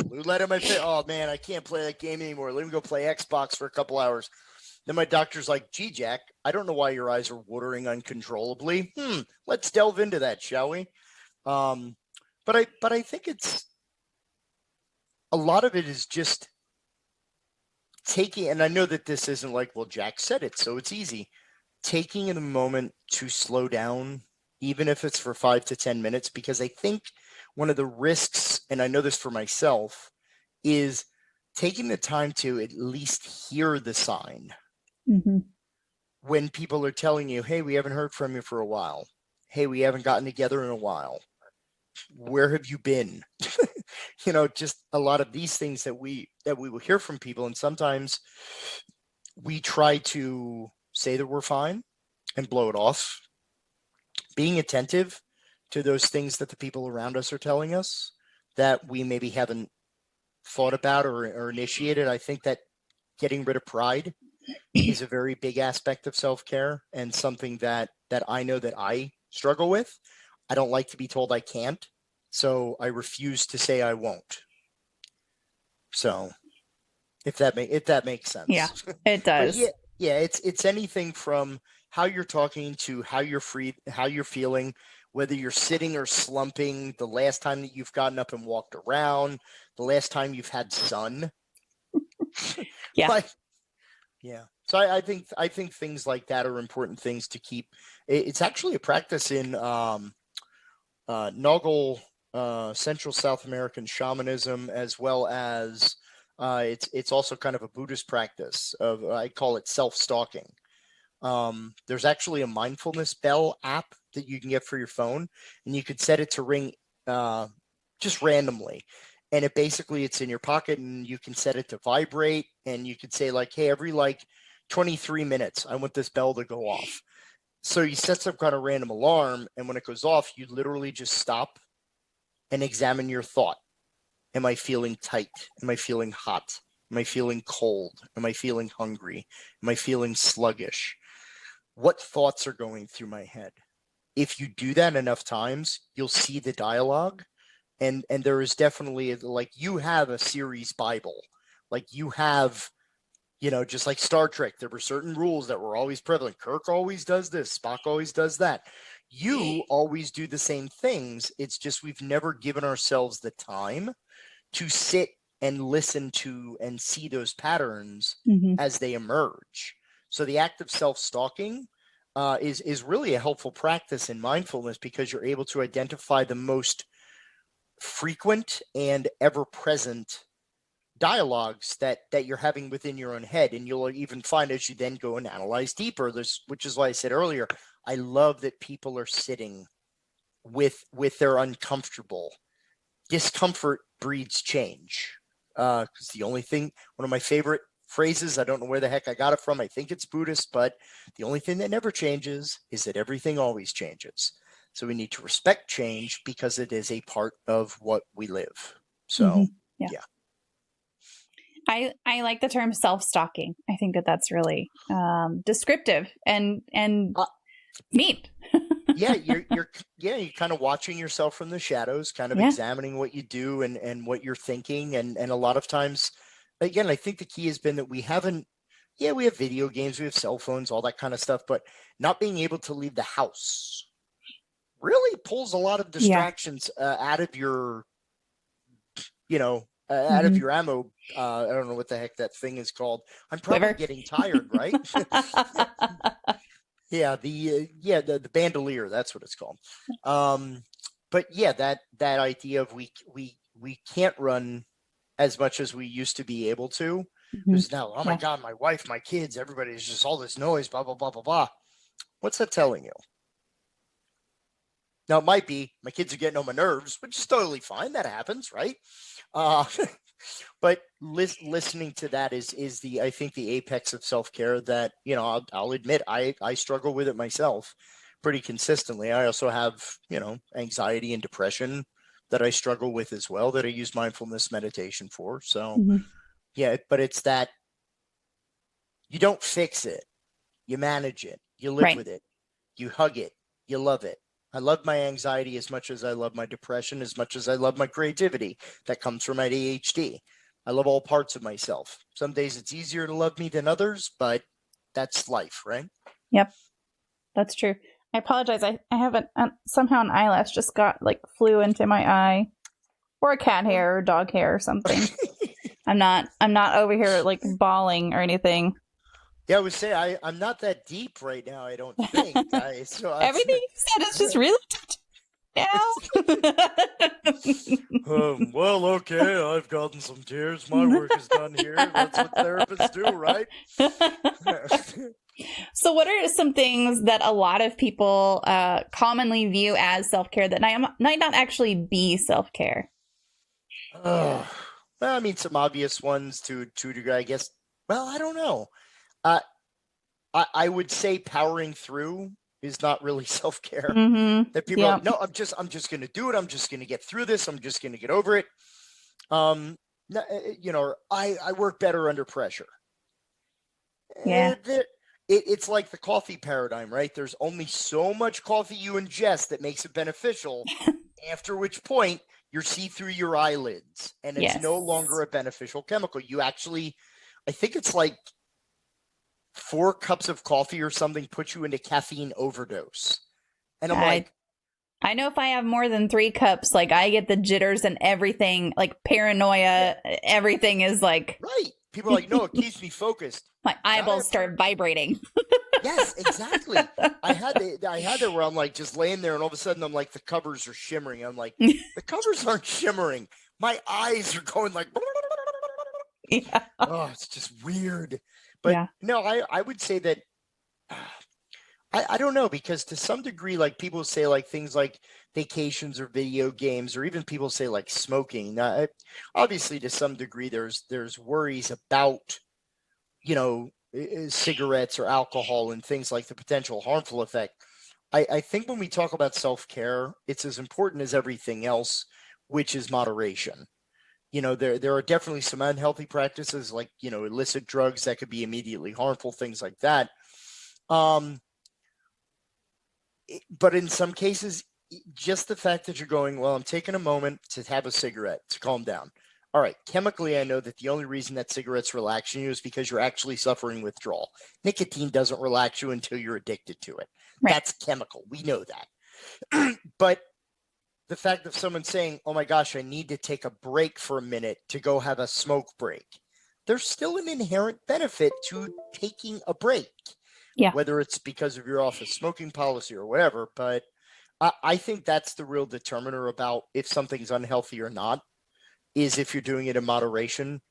blue light on my face. Oh man, I can't play that game anymore. Let me go play Xbox for a couple hours. Then my doctor's like, gee, Jack, I don't know why your eyes are watering uncontrollably. Let's delve into that, shall we? But I think it's a lot of it is just taking, and I know that this isn't like, well, Jack said it, so it's easy. Taking a moment to slow down, even if it's for 5 to 10 minutes, because I think one of the risks, and I know this for myself, is taking the time to at least hear the sign. When people are telling you, hey, we haven't heard from you for a while. Hey, we haven't gotten together in a while. Where have you been? Just a lot of these things that we will hear from people. And sometimes we try to say that we're fine and blow it off. Being attentive to those things that the people around us are telling us that we maybe haven't thought about or initiated. I think that getting rid of pride is a very big aspect of self-care and something that I know that I struggle with. I don't like to be told I can't, so I refuse to say I won't. So if that makes sense. Yeah, it does. Yeah, it's anything from how you're talking to how you're feeling, whether you're sitting or slumping, the last time that you've gotten up and walked around, the last time you've had sun. Yeah. Yeah. So I think things like that are important things to keep. It's actually a practice in Noggle, Central South American shamanism, as well as it's also kind of a Buddhist practice of, I call it self-stalking. There's actually a mindfulness bell app that you can get for your phone, and you could set it to ring just randomly. And it's in your pocket, and you can set it to vibrate, and you could say like, hey, every 23 minutes, I want this bell to go off. So you set some kind of random alarm, and when it goes off, you literally just stop and examine your thought. Am I feeling tight? Am I feeling hot? Am I feeling cold? Am I feeling hungry? Am I feeling sluggish? What thoughts are going through my head? If you do that enough times, you'll see the dialogue. And there is definitely, like, you have a series Bible. Like, you have, just like Star Trek, there were certain rules that were always prevalent. Kirk always does this. Spock always does that. You always do the same things. It's just we've never given ourselves the time to sit and listen to and see those patterns as they emerge. So the act of self-stalking is really a helpful practice in mindfulness, because you're able to identify the most frequent and ever-present dialogues that you're having within your own head. And you'll even find, as you then go and analyze deeper, which is why I said earlier, I love that people are sitting with their uncomfortable. Discomfort breeds change. Because the only thing, one of my favorite phrases, I don't know where the heck I got it from, I think it's Buddhist, but the only thing that never changes is that everything always changes. So we need to respect change because it is a part of what we live. So, yeah. I like the term self-stalking. I think that's really descriptive and neat. You're kind of watching yourself from the shadows, kind of examining what you do and what you're thinking. And a lot of times, again, I think the key has been that we haven't yeah, we have video games, we have cell phones, all that kind of stuff, but not being able to leave the house really pulls a lot of distractions out of your, out of your ammo. I don't know what the heck that thing is called. I'm probably getting tired, right? Yeah, the bandolier, that's what it's called. But yeah, that idea of we can't run as much as we used to be able to. Because now, oh my God, my wife, my kids, everybody's just all this noise, blah, blah, blah, blah, blah. What's that telling you? Now, it might be my kids are getting on my nerves, which is totally fine. That happens, right? But listening to that is I think the apex of self-care that, I'll admit I struggle with it myself pretty consistently. I also have, anxiety and depression that I struggle with as well, that I use mindfulness meditation for. So yeah, but it's that you don't fix it. You manage it. You live with it. You hug it. You love it. I love my anxiety as much as I love my depression, as much as I love my creativity that comes from my ADHD. I love all parts of myself. Some days it's easier to love me than others, but that's life, right? Yep, that's true. I apologize. I haven't somehow an eyelash just flew into my eye, or a cat hair or dog hair or something. I'm not over here like bawling or anything. Yeah, I would say I'm not that deep right now, I don't think. Everything you said is just really now. Well, okay, I've gotten some tears. My work is done here. That's what therapists do, right? So what are some things that a lot of people commonly view as self-care that might not actually be self-care? Well, I mean, some obvious ones to a degree, I guess. Well, I don't know. I would say powering through is not really self-care. That people are like, no, I'm just going to do it. I'm just going to get through this. I'm just going to get over it. I work better under pressure. Yeah. It's like the coffee paradigm, right? There's only so much coffee you ingest that makes it beneficial, after which point you see through your eyelids and it's no longer a beneficial chemical. You actually, I think it's like 4 cups of coffee or something puts you into caffeine overdose. And I'm I know if I have more than 3 cups, like I get the jitters and everything, like paranoia, everything is like. Right. People are like, no, it keeps me focused. My eyeballs start vibrating. Yes, exactly. I had that where I'm like just laying there and all of a sudden I'm like, the covers are shimmering. I'm like, the covers aren't shimmering. My eyes are going like, oh, it's just weird. But no, I would say that I don't know, because to some degree, like people say like things like vacations or video games, or even people say like smoking. Obviously, to some degree, there's worries about, cigarettes or alcohol and things like the potential harmful effect. I think when we talk about self-care, it's as important as everything else, which is moderation. There are definitely some unhealthy practices like, illicit drugs that could be immediately harmful, things like that. But in some cases, just the fact that you're going, well, I'm taking a moment to have a cigarette to calm down. All right, chemically, I know that the only reason that cigarettes relax you is because you're actually suffering withdrawal. Nicotine doesn't relax you until you're addicted to it. Right. That's chemical. We know that. But the fact of someone saying, oh my gosh, I need to take a break for a minute to go have a smoke break, there's still an inherent benefit to taking a break. Yeah. Whether it's because of your office smoking policy or whatever. But I think that's the real determiner about if something's unhealthy or not, is if you're doing it in moderation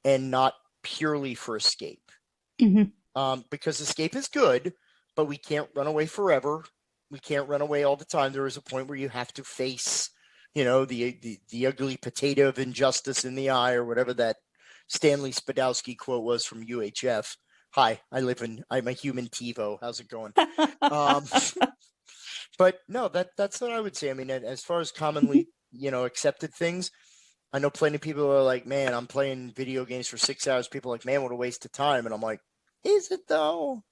and not purely for escape. Because escape is good, but we can't run away forever. We can't run away all the time. There is a point where you have to face, the ugly potato of injustice in the eye, or whatever that Stanley Spadowski quote was from UHF. Hi, I'm a human TiVo. How's it going? But no, that's what I would say. I mean, as far as commonly, accepted things, I know plenty of people are like, man, I'm playing video games for 6 hours. People are like, man, what a waste of time. And I'm like, is it though?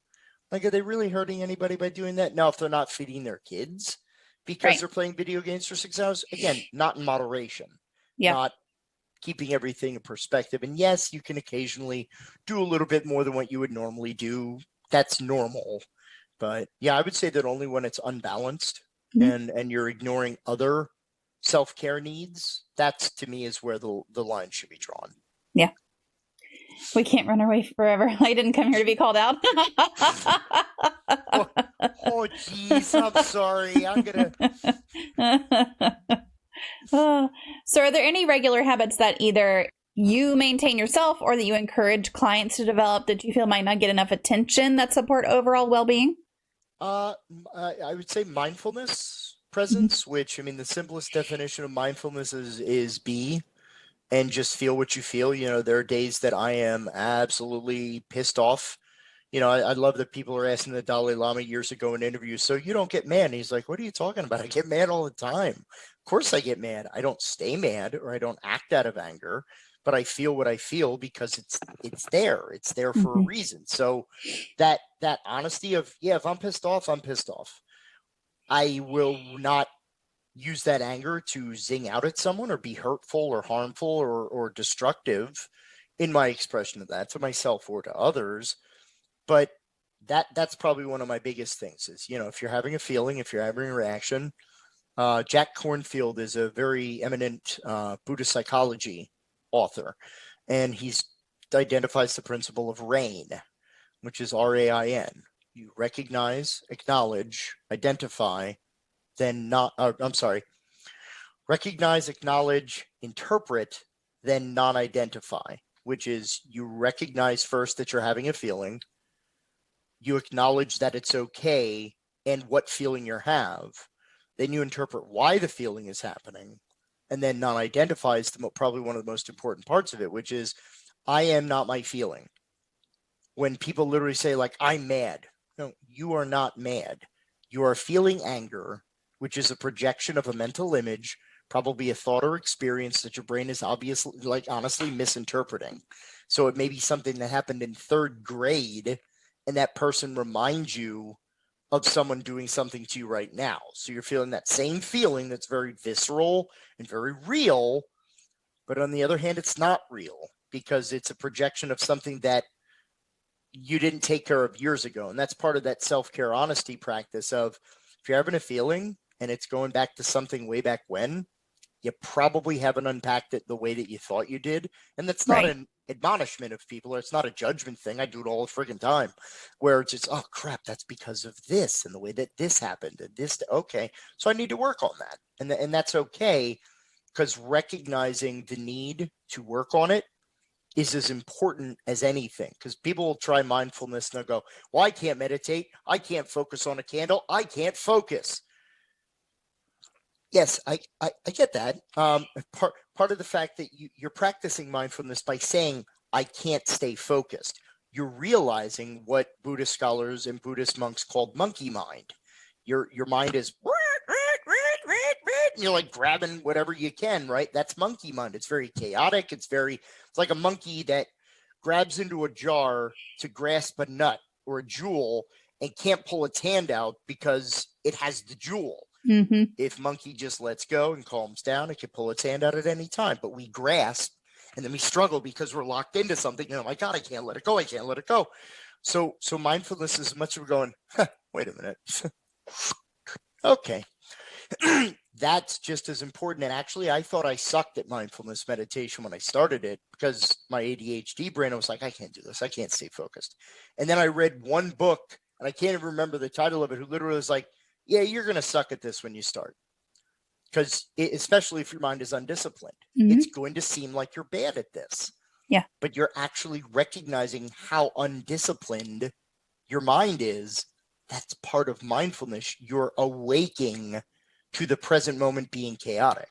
Like, are they really hurting anybody by doing that? No, if they're not feeding their kids because they're playing video games for 6 hours, again, not in moderation. Yeah. keeping everything in perspective. And yes, you can occasionally do a little bit more than what you would normally do. That's normal. But yeah, I would say that only when it's unbalanced and you're ignoring other self-care needs, that's to me is where the line should be drawn. Yeah. We can't run away forever. I didn't come here to be called out. Oh, geez, I'm sorry. I'm going to... So are there any regular habits that either you maintain yourself or that you encourage clients to develop that you feel might not get enough attention that support overall well-being? I would say mindfulness presence, which, I mean, the simplest definition of mindfulness is be and just feel what you feel. You know, there are days that I am absolutely pissed off. You know, I love that people are asking the Dalai Lama years ago in interviews, so you don't get mad. And he's like, what are you talking about? I get mad all the time. Of course I get mad. I don't stay mad or I don't act out of anger, but I feel what I feel because it's there. It's there for a reason. So that honesty of, yeah, if I'm pissed off, I'm pissed off. I will not use that anger to zing out at someone or be hurtful or harmful or destructive in my expression of that to myself or to others. But that's probably one of my biggest things is, you know, if you're having a feeling, if you're having a reaction, Jack Kornfield is a very eminent Buddhist psychology author, and he's identifies the principle of RAIN, which is RAIN. You recognize, acknowledge, identify, then recognize, acknowledge, interpret, then non-identify, which is you recognize first that you're having a feeling, you acknowledge that it's okay and what feeling you have, then you interpret why the feeling is happening, and then non-identify is probably one of the most important parts of it, which is I am not my feeling. When people literally say like, I'm mad. No, you are not mad. You are feeling anger, which is a projection of a mental image, probably a thought or experience that your brain is obviously, like, honestly misinterpreting. So it may be something that happened in third grade, and that person reminds you of someone doing something to you right now. So you're feeling that same feeling that's very visceral and very real, but on the other hand, it's not real because it's a projection of something that you didn't take care of years ago. And that's part of that self-care honesty practice of if you're having a feeling and it's going back to something way back when, you probably haven't unpacked it the way that you thought you did. And that's not an admonishment of people, or it's not a judgment thing. I do it all the friggin' time where it's just, oh crap, that's because of this and the way that this happened and this. Okay, so I need to work on that. And that's okay, because recognizing the need to work on it is as important as anything, because people will try mindfulness and they'll go, well, I can't meditate. I can't focus on a candle. I can't focus. Yes, I get that. Part of the fact that you're practicing mindfulness by saying, I can't stay focused. You're realizing what Buddhist scholars and Buddhist monks called monkey mind. Your mind is, and you're like grabbing whatever you can, right? That's monkey mind. It's very chaotic. It's like a monkey that grabs into a jar to grasp a nut or a jewel and can't pull its hand out because it has the jewel. Mm-hmm. If monkey just lets go and calms down, it can pull its hand out at any time. But we grasp and then we struggle because we're locked into something. And oh my God, I can't let it go. I can't let it go. So mindfulness is much of going, wait a minute. Okay. That's just as important. And actually, I thought I sucked at mindfulness meditation when I started it because my ADHD brain was like, I can't do this. I can't stay focused. And then I read one book, and I can't even remember the title of it, who literally was like, yeah, you're going to suck at this when you start. Because especially if your mind is undisciplined, it's going to seem like you're bad at this. Yeah. But you're actually recognizing how undisciplined your mind is. That's part of mindfulness. You're awaking to the present moment being chaotic.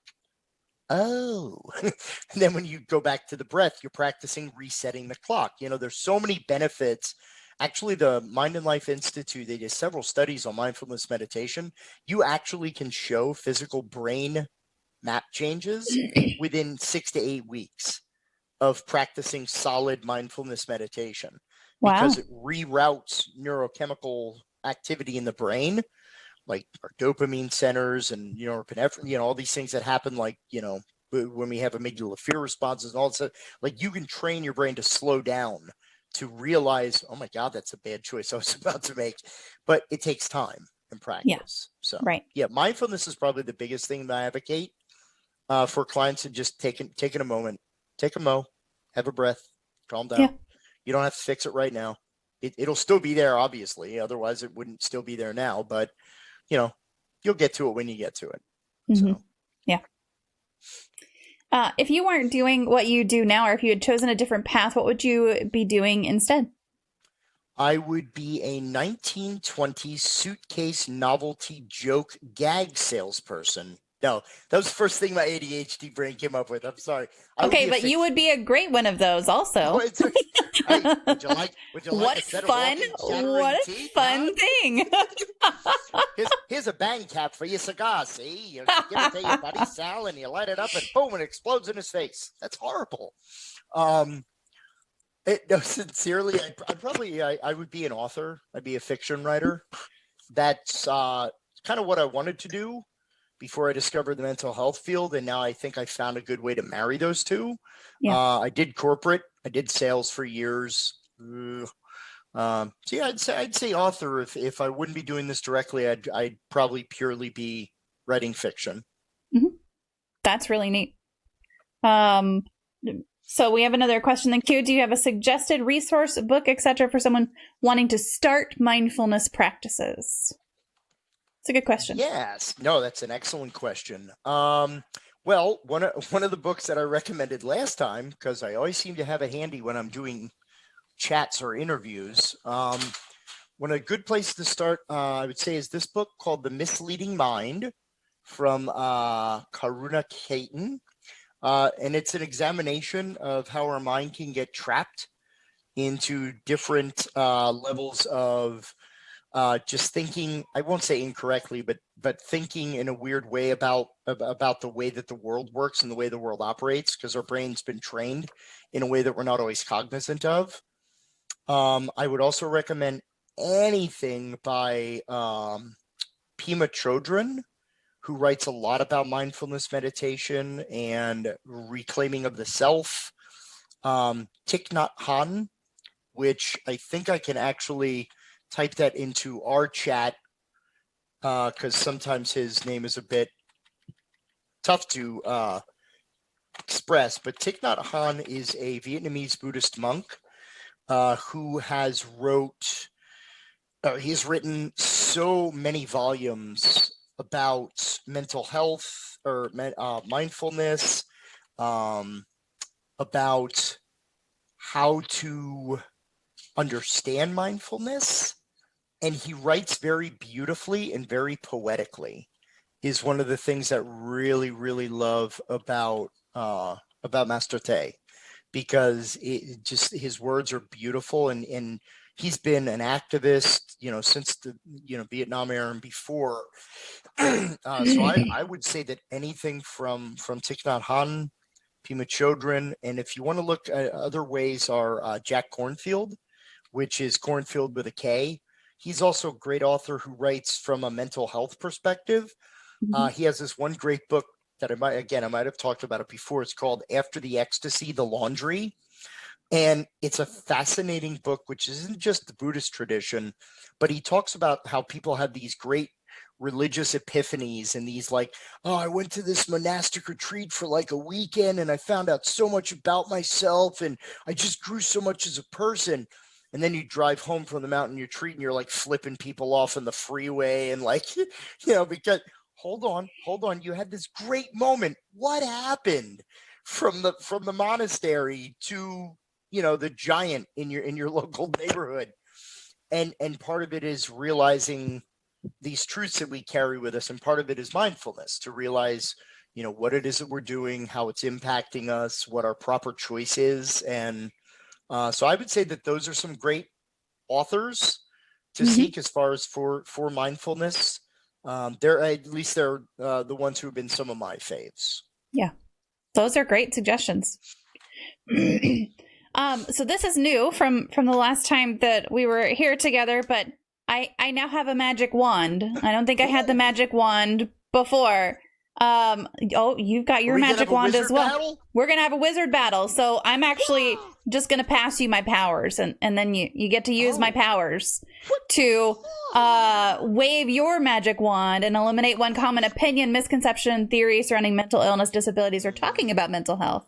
Oh, and then when you go back to the breath, you're practicing resetting the clock. You know, there's so many benefits. Actually, the Mind and Life Institute, they did several studies on mindfulness meditation. You actually can show physical brain map changes within 6 to 8 weeks of practicing solid mindfulness meditation. Wow. Because it reroutes neurochemical activity in the brain, like our dopamine centers and, norepinephrine, all these things that happen, like, when we have amygdala fear responses and all that stuff, like you can train your brain to slow down to realize, oh my God, that's a bad choice I was about to make. But it takes time and practice. Yeah. So Right. mindfulness is probably the biggest thing that I advocate for clients, and just taking a moment, take a mo, have a breath, calm down. Yeah. You don't have to fix it right now. It'll still be there, obviously. Otherwise, it wouldn't still be there now. But, you'll get to it when you get to it. Mm-hmm. So. Yeah. If you weren't doing what you do now, or if you had chosen a different path, what would you be doing instead? I would be a 1920s suitcase novelty joke gag salesperson. No, that was the first thing my ADHD brain came up with. I'm sorry. Okay, but you would be a great one of those also. Hey, would you like what a set fun, of walking, what a teeth, fun thing. here's a bang cap for your cigar, see? You give it to your buddy Sal, and you light it up, and boom, it explodes in his face. That's horrible. No, sincerely, I would be an author. I'd be a fiction writer. That's kind of what I wanted to do before I discovered the mental health field, and now I think I found a good way to marry those two. Yeah. I did corporate. I did sales for years. I'd say author. If I wouldn't be doing this directly, I'd probably purely be writing fiction. Mm-hmm. That's really neat. So we have another question in queue. Do you have a suggested resource, book, etc., for someone wanting to start mindfulness practices? It's a good question. Yes. No, that's an excellent question. Well, one of the books that I recommended last time, because I always seem to have it handy when I'm doing chats or interviews. One a good place to start, I would say, is this book called The Misleading Mind from Karuna Keaton. And it's an examination of how our mind can get trapped into different levels of just thinking. I won't say incorrectly, but thinking in a weird way about the way that the world works and the way the world operates, because our brain's been trained in a way that we're not always cognizant of. I would also recommend anything by Pema Chodron, who writes a lot about mindfulness meditation and reclaiming of the self. Thich Nhat Hanh, which I think I can actually type that into our chat, because sometimes his name is a bit tough to express. But Thich Nhat Hanh is a Vietnamese Buddhist monk who has he's written so many volumes about mental health or mindfulness, about how to understand mindfulness. And he writes very beautifully and very poetically, is one of the things that really, really love about Master Tay, because it just, his words are beautiful, and he's been an activist, since the, Vietnam era and before. So I would say that anything from Thich Nhat Hanh, Pema Chodron, and if you want to look at other ways, are Jack Kornfield, which is Kornfield with a K. He's also a great author who writes from a mental health perspective. Mm-hmm. He has this one great book that I might have talked about it before. It's called After the Ecstasy, The Laundry. And it's a fascinating book, which isn't just the Buddhist tradition, but he talks about how people have these great religious epiphanies and these I went to this monastic retreat for like a weekend and I found out so much about myself and I just grew so much as a person. And then you drive home from the mountain retreat and you're like flipping people off in the freeway and because hold on, you had this great moment. What happened from the monastery to the giant in your local neighborhood? And part of it is realizing these truths that we carry with us, and part of it is mindfulness, to realize what it is that we're doing, how it's impacting us, what our proper choice is. And so I would say that those are some great authors to Mm-hmm. seek as far as for mindfulness. They're the ones who have been some of my faves. Yeah, those are great suggestions. So this is new from the last time that we were here together, but I now have a magic wand. I don't think I had the magic wand before. You've got your magic wand as well. Battle? We're gonna have a wizard battle. So I'm actually just gonna pass you my powers, and then you get to use my powers to wave your magic wand and eliminate one common opinion, misconception, theory surrounding mental illness, disabilities, or talking about mental health.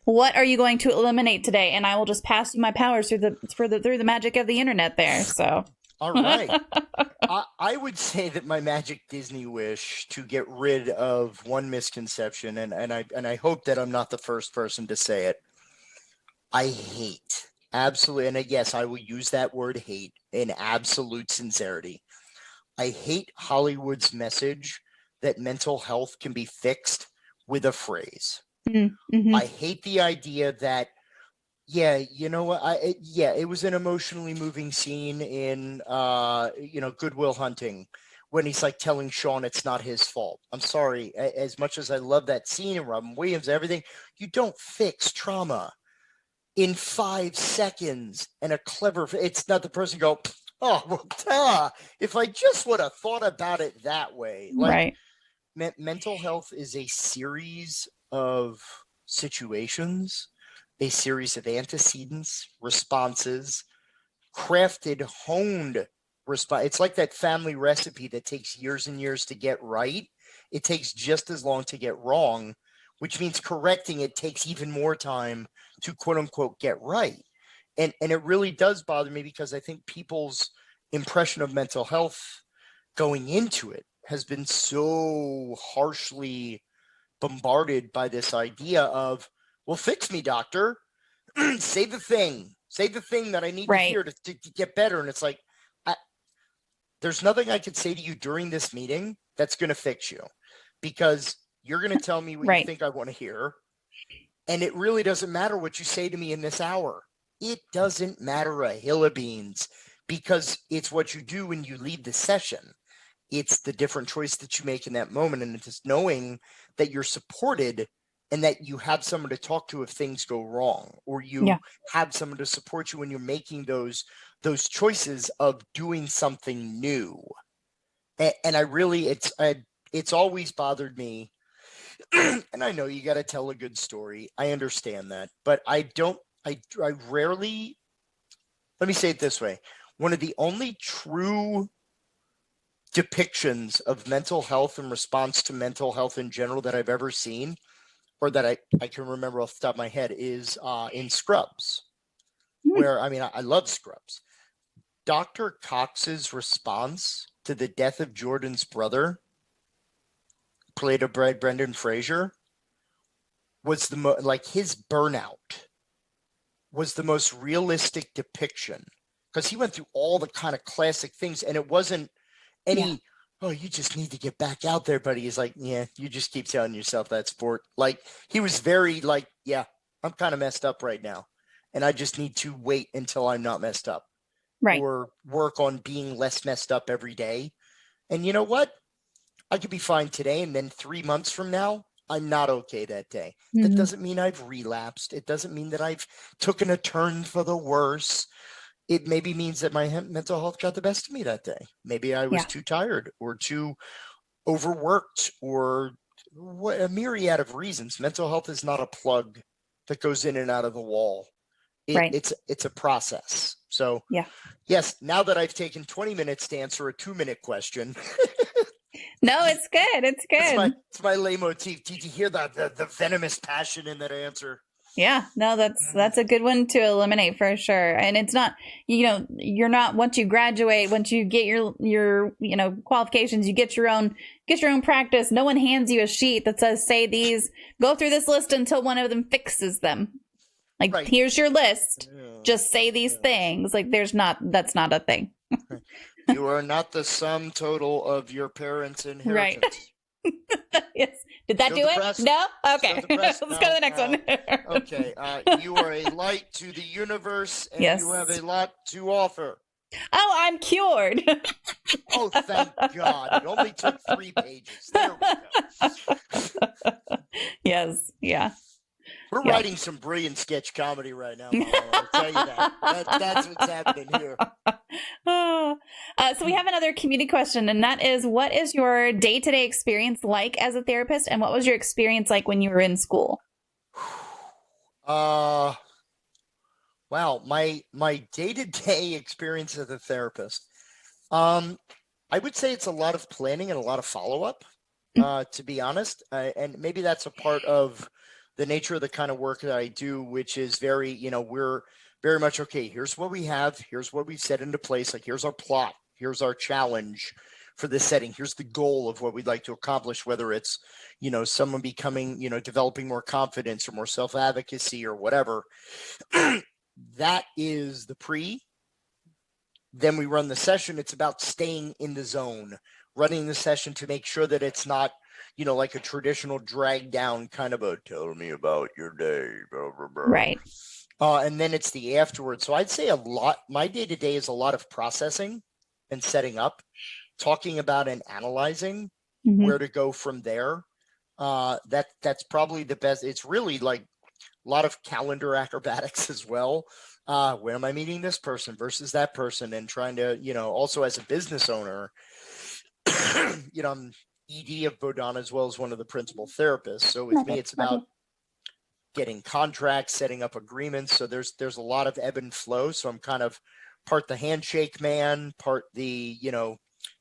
What are you going to eliminate today? And I will just pass you my powers through the magic of the internet there. So. All right. I would say that my magic Disney wish to get rid of one misconception, and I hope that I'm not the first person to say it. I hate, absolutely, and yes, I will use that word hate in absolute sincerity. I hate Hollywood's message that mental health can be fixed with a phrase. Mm-hmm. I hate the idea that, yeah, you know what? It was an emotionally moving scene in, Good Will Hunting, when he's like telling Sean it's not his fault. I'm sorry, as much as I love that scene and Robin Williams, everything, you don't fix trauma in 5 seconds. And it's not the person go, oh, well, if I just would have thought about it that way. Like, right. Mental health is a series of situations, a series of antecedents, responses, crafted, honed response. It's like that family recipe that takes years and years to get right. It takes just as long to get wrong, which means correcting it takes even more time to quote unquote get right. And it really does bother me, because I think people's impression of mental health going into it has been so harshly bombarded by this idea of, well, fix me, doctor. Say the thing that I need to hear to get better. And it's like, there's nothing I could say to you during this meeting that's going to fix you, because you're going to tell me what you think I want to hear. And it really doesn't matter what you say to me in this hour. It doesn't matter a hill of beans, because it's what you do when you leave the session. It's the different choice that you make in that moment. And it's just knowing that you're supported and that you have someone to talk to if things go wrong, or you have someone to support you when you're making those choices of doing something new. And I really, it's always bothered me. And I know you got to tell a good story. I understand that, but I rarely, let me say it this way. One of the only true depictions of mental health and response to mental health in general that I've ever seen, or that I can remember off the top of my head, is in Scrubs, where, I love Scrubs. Dr. Cox's response to the death of Jordan's brother, played by Brendan Fraser, was his burnout was the most realistic depiction, because he went through all the kind of classic things, and it wasn't any, oh, you just need to get back out there, buddy. He's like, yeah, you just keep telling yourself that, sport. Like, he was very like, yeah, I'm kind of messed up right now, and I just need to wait until I'm not messed up. Right. Or work on being less messed up every day. And you know what? I could be fine today, and then 3 months from now, I'm not okay that day. Mm-hmm. That doesn't mean I've relapsed. It doesn't mean that I've taken a turn for the worse. It maybe means that my mental health got the best of me that day. Maybe I was too tired or too overworked, or a myriad of reasons. Mental health is not a plug that goes in and out of the wall. It's a process. So yes, now that I've taken 20 minutes to answer a 2-minute question. No, it's good. It's good. It's my leitmotif. Did you hear the venomous passion in that answer? Yeah, no, that's a good one to eliminate for sure. And it's not, you're not, once you graduate, once you get your qualifications, you get your own practice. No one hands you a sheet that says, say these, go through this list until one of them fixes them. Like, here's your list. Just say these things. Like, that's not a thing. You are not the sum total of your parents' inheritance. Right. Yes. Did that do it? No? Okay. Let's go to the next one. Okay. You are a light to the universe, and you have a lot to offer. Oh, I'm cured. Oh, thank God. It only took 3 pages. There we go. Yes. Yeah. We're writing some brilliant sketch comedy right now, Mama. I'll tell you that. That's what's happening here. So we have another community question, and that is, what is your day-to-day experience like as a therapist, and what was your experience like when you were in school? Wow, my day-to-day experience as a therapist. I would say it's a lot of planning and a lot of follow-up, to be honest. And maybe that's a part of the nature of the kind of work that I do, which is very, we're very much, okay, here's what we have, here's what we've set into place, like here's our plot, here's our challenge for this setting, here's the goal of what we'd like to accomplish, whether it's, someone becoming, developing more confidence or more self-advocacy or whatever. That is the pre. Then we run the session. It's about staying in the zone, running the session to make sure that it's not, like a traditional drag down kind of a tell me about your day. Blah, blah, blah. Right. And then it's the afterwards. So I'd say my day to day is a lot of processing and setting up, talking about and analyzing where to go from there. That's probably the best. It's really like a lot of calendar acrobatics as well. When am I meeting this person versus that person, and trying to, also as a business owner, I'm ED of Bodhana as well as one of the principal therapists. So with me, it's about getting contracts, setting up agreements. So there's a lot of ebb and flow. So I'm kind of part the handshake man, part the,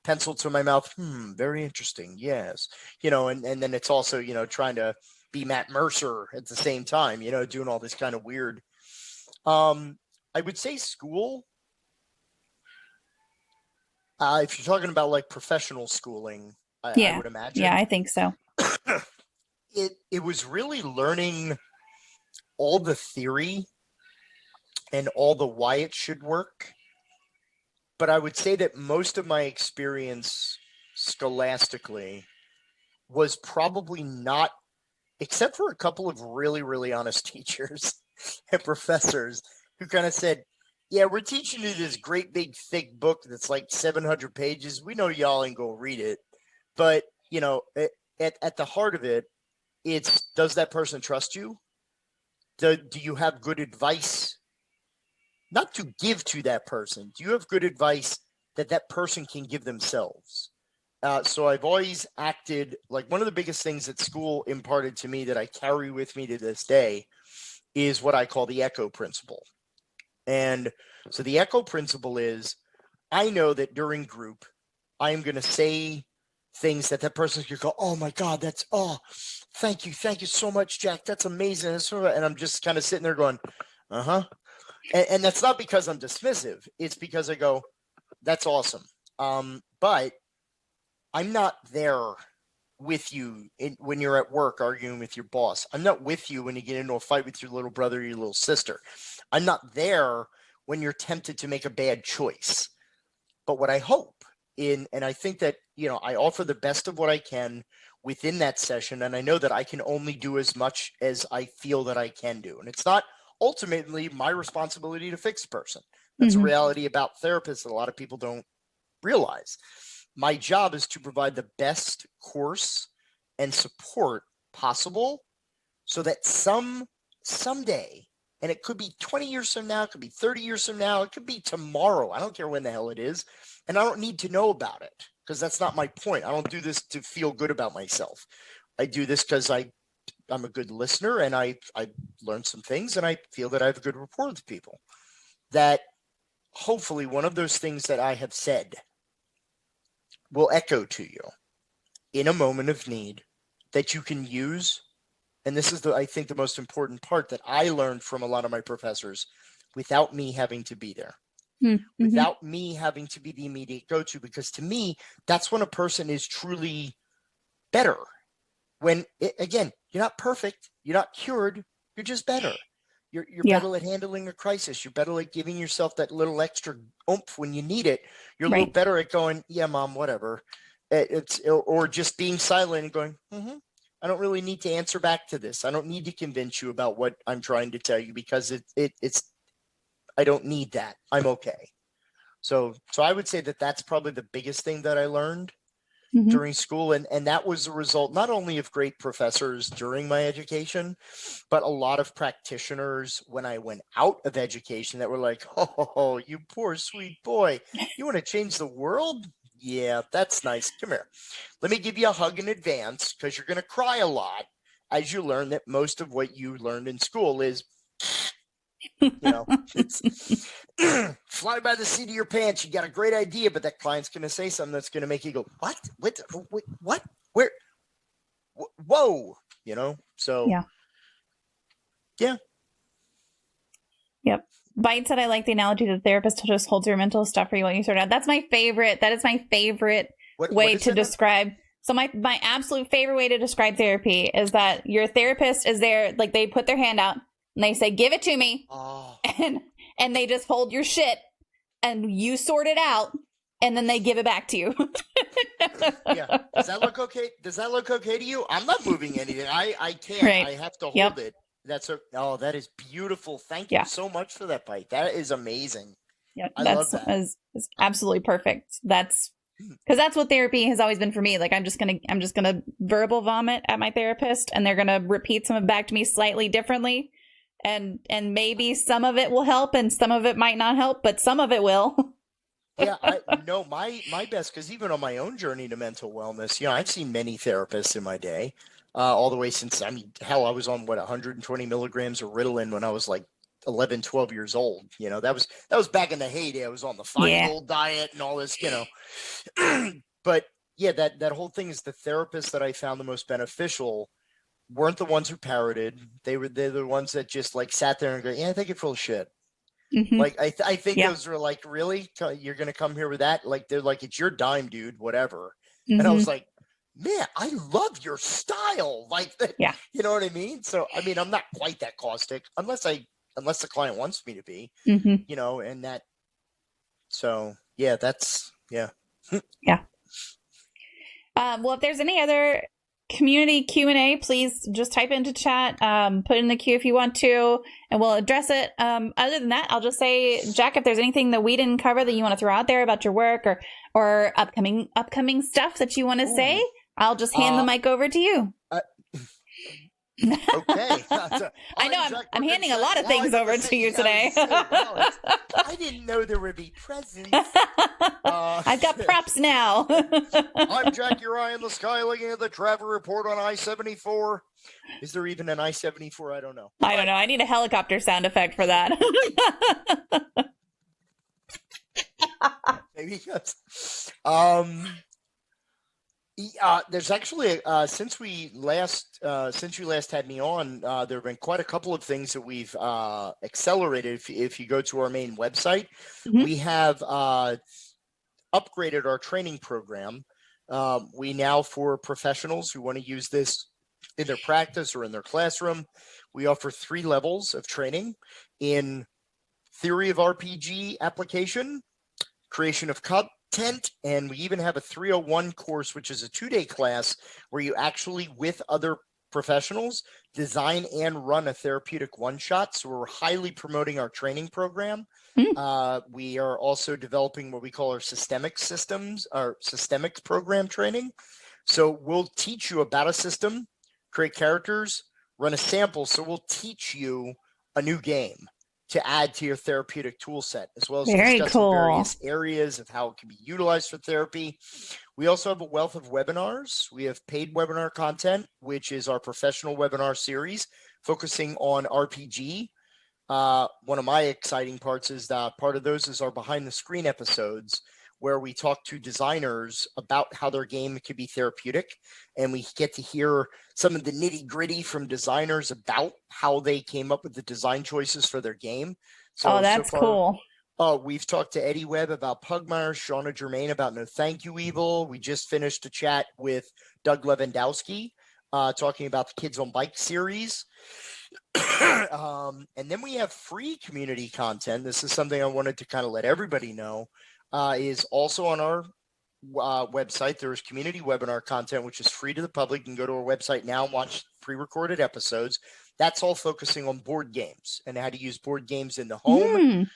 pencil to my mouth. Very interesting. Yes. And then it's also, trying to be Matt Mercer at the same time, doing all this kind of weird. I would say school. If you're talking about like professional schooling, I would imagine. Yeah, I think so. It was really learning all the theory and all the why it should work. But I would say that most of my experience scholastically was probably not, except for a couple of really, really honest teachers and professors who kind of said, yeah, we're teaching you this great big thick book that's like 700 pages. We know y'all ain't go read it. But, at the heart of it, it's, does that person trust you? Do you have good advice? Not to give to that person. Do you have good advice that person can give themselves? So I've always acted like, one of the biggest things that school imparted to me that I carry with me to this day is what I call the echo principle. And so the echo principle is, I know that during group, I am going to say things that person's going to go, oh my God, thank you so much, Jack. That's amazing. And I'm just kind of sitting there going, uh-huh. And that's not because I'm dismissive. It's because I go, that's awesome. But I'm not there with you when you're at work arguing with your boss. I'm not with you when you get into a fight with your little brother or your little sister. I'm not there when you're tempted to make a bad choice. But what I hope and I think that, I offer the best of what I can within that session. And I know that I can only do as much as I feel that I can do. And it's not ultimately my responsibility to fix a person. That's a reality about therapists that a lot of people don't realize. My job is to provide the best course and support possible so that someday, and it could be 20 years from now, it could be 30 years from now, it could be tomorrow. I don't care when the hell it is. And I don't need to know about it because that's not my point. I don't do this to feel good about myself. I do this because I'm a good listener and I learned some things and I feel that I have a good rapport with people. That hopefully one of those things that I have said will echo to you in a moment of need that you can use. And this is I think the most important part that I learned from a lot of my professors without me having to be there, without me having to be the immediate go-to, because to me, that's when a person is truly better. When, again, you're not perfect, you're not cured, you're just better. You're better at handling a crisis. You're better at giving yourself that little extra oomph when you need it. You're a little better at going, yeah, mom, whatever. Or just being silent and going, I don't really need to answer back to this. I don't need to convince you about what I'm trying to tell you because it's I don't need that. I'm okay. So I would say that that's probably the biggest thing that I learned. during school. And that was a result not only of great professors during my education, but a lot of practitioners when I went out of education that were like, oh, you poor sweet boy, you want to change the world? Yeah, that's nice. Come here. Let me give you a hug in advance, because you're going to cry a lot as you learn that most of what you learned in school is, it's fly by the seat of your pants. You got a great idea, but that client's going to say something that's going to make you go, what? What? Where? Whoa. So yeah. Yep. Bite said, I like the analogy that the therapist just holds your mental stuff for you while you sort it out. That's my favorite. That is my favorite way to describe. So my absolute favorite way to describe therapy is that your therapist is there, like they put their hand out and they say, give it to me. Oh. And they just hold your shit and you sort it out and then they give it back to you. Yeah. Does that look okay? Does that look okay to you? I'm not moving anything. I can't. Right. I have to hold it. That is beautiful. Thank you so much for that, Bite. That is amazing. Yeah, I love that. Is absolutely perfect. That's because that's what therapy has always been for me. Like I'm just gonna verbal vomit at my therapist, and they're gonna repeat some of it back to me slightly differently, and maybe some of it will help, and some of it might not help, but some of it will. Yeah, my best, because even on my own journey to mental wellness, I've seen many therapists in my day. All the way since, I was on 120 milligrams of Ritalin when I was like 11, 12 years old. That was back in the heyday. I was on the Feingold diet and all this, but yeah, that whole thing is the therapists that I found the most beneficial weren't the ones who parroted. They're the ones that just like sat there and go, yeah, I think you're full of shit. Mm-hmm. Like, I think those were like, really? You're going to come here with that? Like, they're like, it's your dime, dude, whatever. Mm-hmm. And I was like, man, I love your style. Like, you know what I mean? So, I'm not quite that caustic unless the client wants me to be, and that. So, yeah, that's, yeah. Yeah. Well, if there's any other community Q&A, please just type into chat, put in the queue if you want to, and we'll address it. Other than that, I'll just say, Jack, if there's anything that we didn't cover that you want to throw out there about your work or upcoming stuff that you want to say, I'll just hand the mic over to you. Okay. I know I'm handing a lot of things over to you today. I didn't know there would be presents. I've got props now. I'm Jack Uri in the sky looking at the travel report on I-74. Is there even an I-74? I don't know. I don't know. I need a helicopter sound effect for that. Maybe yes. There's actually since you last had me on, there have been quite a couple of things that we've accelerated. If you go to our main website, we have upgraded our training program. We now, for professionals who want to use this in their practice or in their classroom, we offer 3 levels of training in theory of RPG application, creation of content, and we even have a 301 course, which is a 2-day class where you actually, with other professionals, design and run a therapeutic one-shot. So we're highly promoting our training program. We are also developing what we call our systemics program training. So we'll teach you about a system, create characters, run a sample. So we'll teach you a new game to add to your therapeutic tool set, as well as discussing various areas of how it can be utilized for therapy. We also have a wealth of webinars. We have paid webinar content, which is our professional webinar series focusing on RPG. One of my exciting parts is that part of those is our behind the screen episodes, where we talk to designers about how their game could be therapeutic. And we get to hear some of the nitty gritty from designers about how they came up with the design choices for their game. So, that's cool. We've talked to Eddie Webb about Pugmire, Shauna Germain about No Thank You Evil. We just finished a chat with Doug Lewandowski talking about the Kids on Bike series. And then we have free community content. This is something I wanted to kind of let everybody know. Is also on our website. There's community webinar content, which is free to the public. You can go to our website now and watch pre-recorded episodes. That's all focusing on board games and how to use board games in the home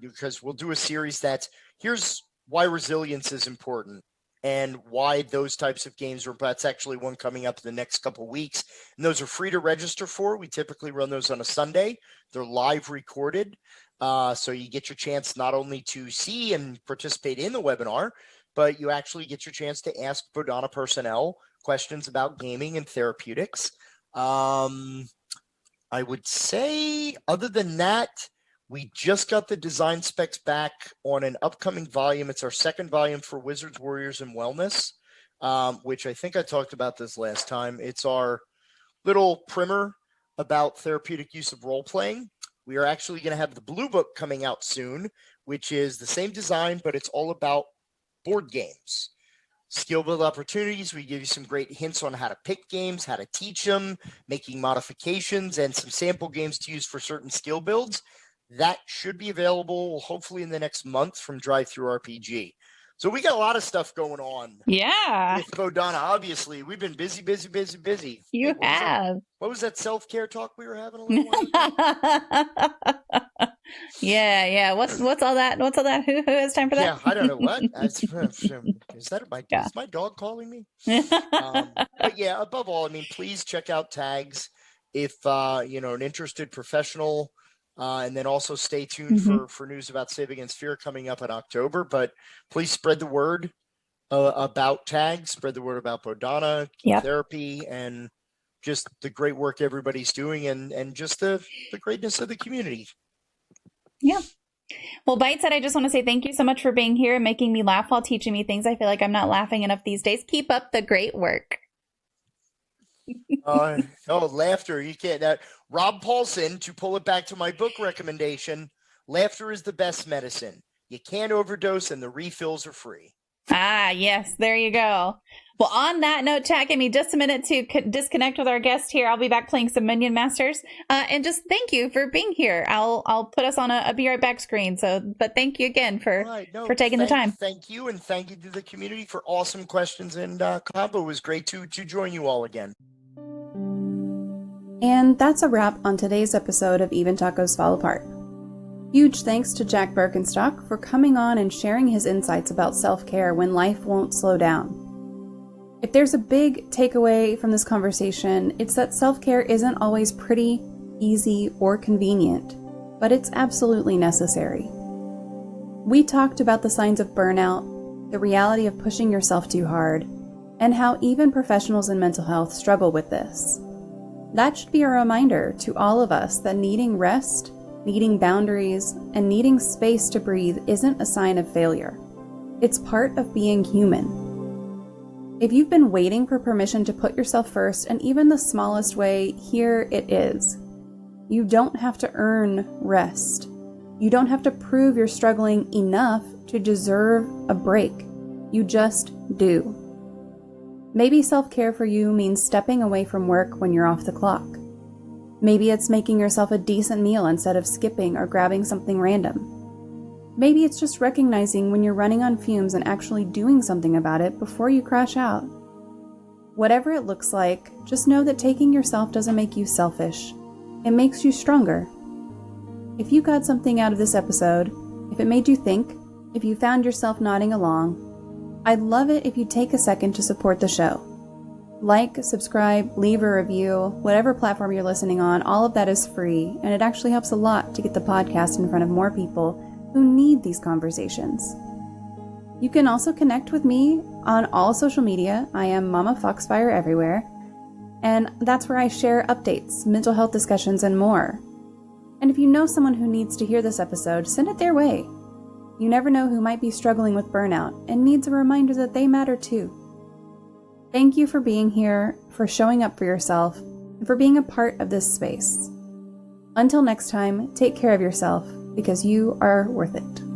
because we'll do a series that's, here's why resilience is important. and why those types of games are. That's actually one coming up in the next couple of weeks. And those are free to register for. We typically run those on a Sunday. They're live recorded. So you get your chance not only to see and participate in the webinar, but you actually get your chance to ask Bodhana personnel questions about gaming and therapeutics. I would say, other than that, we just got the design specs back on an upcoming volume. It's our second volume for Wizards, Warriors, and Wellness, which I think I talked about this last time. It's our little primer about therapeutic use of role-playing. We are actually going to have the Blue Book coming out soon, which is the same design, but it's all about board games. Skill build opportunities. We give you some great hints on how to pick games, how to teach them, making modifications, and some sample games to use for certain skill builds. That should be available hopefully in the next month from Drive Through RPG. So we got a lot of stuff going on. Yeah. With Bodhana, obviously. We've been busy. You have. What was that self-care talk we were having a little while ago? Yeah. What's all that? Who has time for that? Yeah, I don't know what. Is my dog calling me? But yeah, above all, I mean, please check out Tags if an interested professional. And then also stay tuned for news about Save Against Fear coming up in October. But please spread the word about Tags, spread the word about Bodhana, therapy, and just the great work everybody's doing and just the greatness of the community. Yeah. Well, Bite said, I just want to say thank you so much for being here and making me laugh while teaching me things I feel like I'm not laughing enough these days. Keep up the great work. Laughter. You can't. Rob Paulson, to pull it back to my book recommendation, laughter is the best medicine. You can't overdose and the refills are free. Ah, yes. There you go. Well, on that note, chat, give me just a minute to disconnect with our guest here. I'll be back playing some Minion Masters. And just thank you for being here. I'll put us on a be right back screen. But thank you again for taking the time. Thank you. And thank you to the community for awesome questions. And Combo, it was great to join you all again. And that's a wrap on today's episode of Even Tacos Fall Apart. Huge thanks to Jack Berkenstock for coming on and sharing his insights about self-care when life won't slow down. If there's a big takeaway from this conversation, it's that self-care isn't always pretty, easy, or convenient, but it's absolutely necessary. We talked about the signs of burnout, the reality of pushing yourself too hard, and how even professionals in mental health struggle with this. That should be a reminder to all of us that needing rest, needing boundaries, and needing space to breathe isn't a sign of failure. It's part of being human. If you've been waiting for permission to put yourself first in even the smallest way, here it is. You don't have to earn rest. You don't have to prove you're struggling enough to deserve a break. You just do. Maybe self-care for you means stepping away from work when you're off the clock. Maybe it's making yourself a decent meal instead of skipping or grabbing something random. Maybe it's just recognizing when you're running on fumes and actually doing something about it before you crash out. Whatever it looks like, just know that taking yourself doesn't make you selfish. It makes you stronger. If you got something out of this episode, if it made you think, if you found yourself nodding along, I'd love it if you take a second to support the show. Like, subscribe, leave a review, whatever platform you're listening on, all of that is free, and it actually helps a lot to get the podcast in front of more people who need these conversations. You can also connect with me on all social media. I am MommaFoxFire everywhere, and that's where I share updates, mental health discussions, and more. And if you know someone who needs to hear this episode, send it their way. You never know who might be struggling with burnout and needs a reminder that they matter too. Thank you for being here, for showing up for yourself, and for being a part of this space. Until next time, take care of yourself because you are worth it.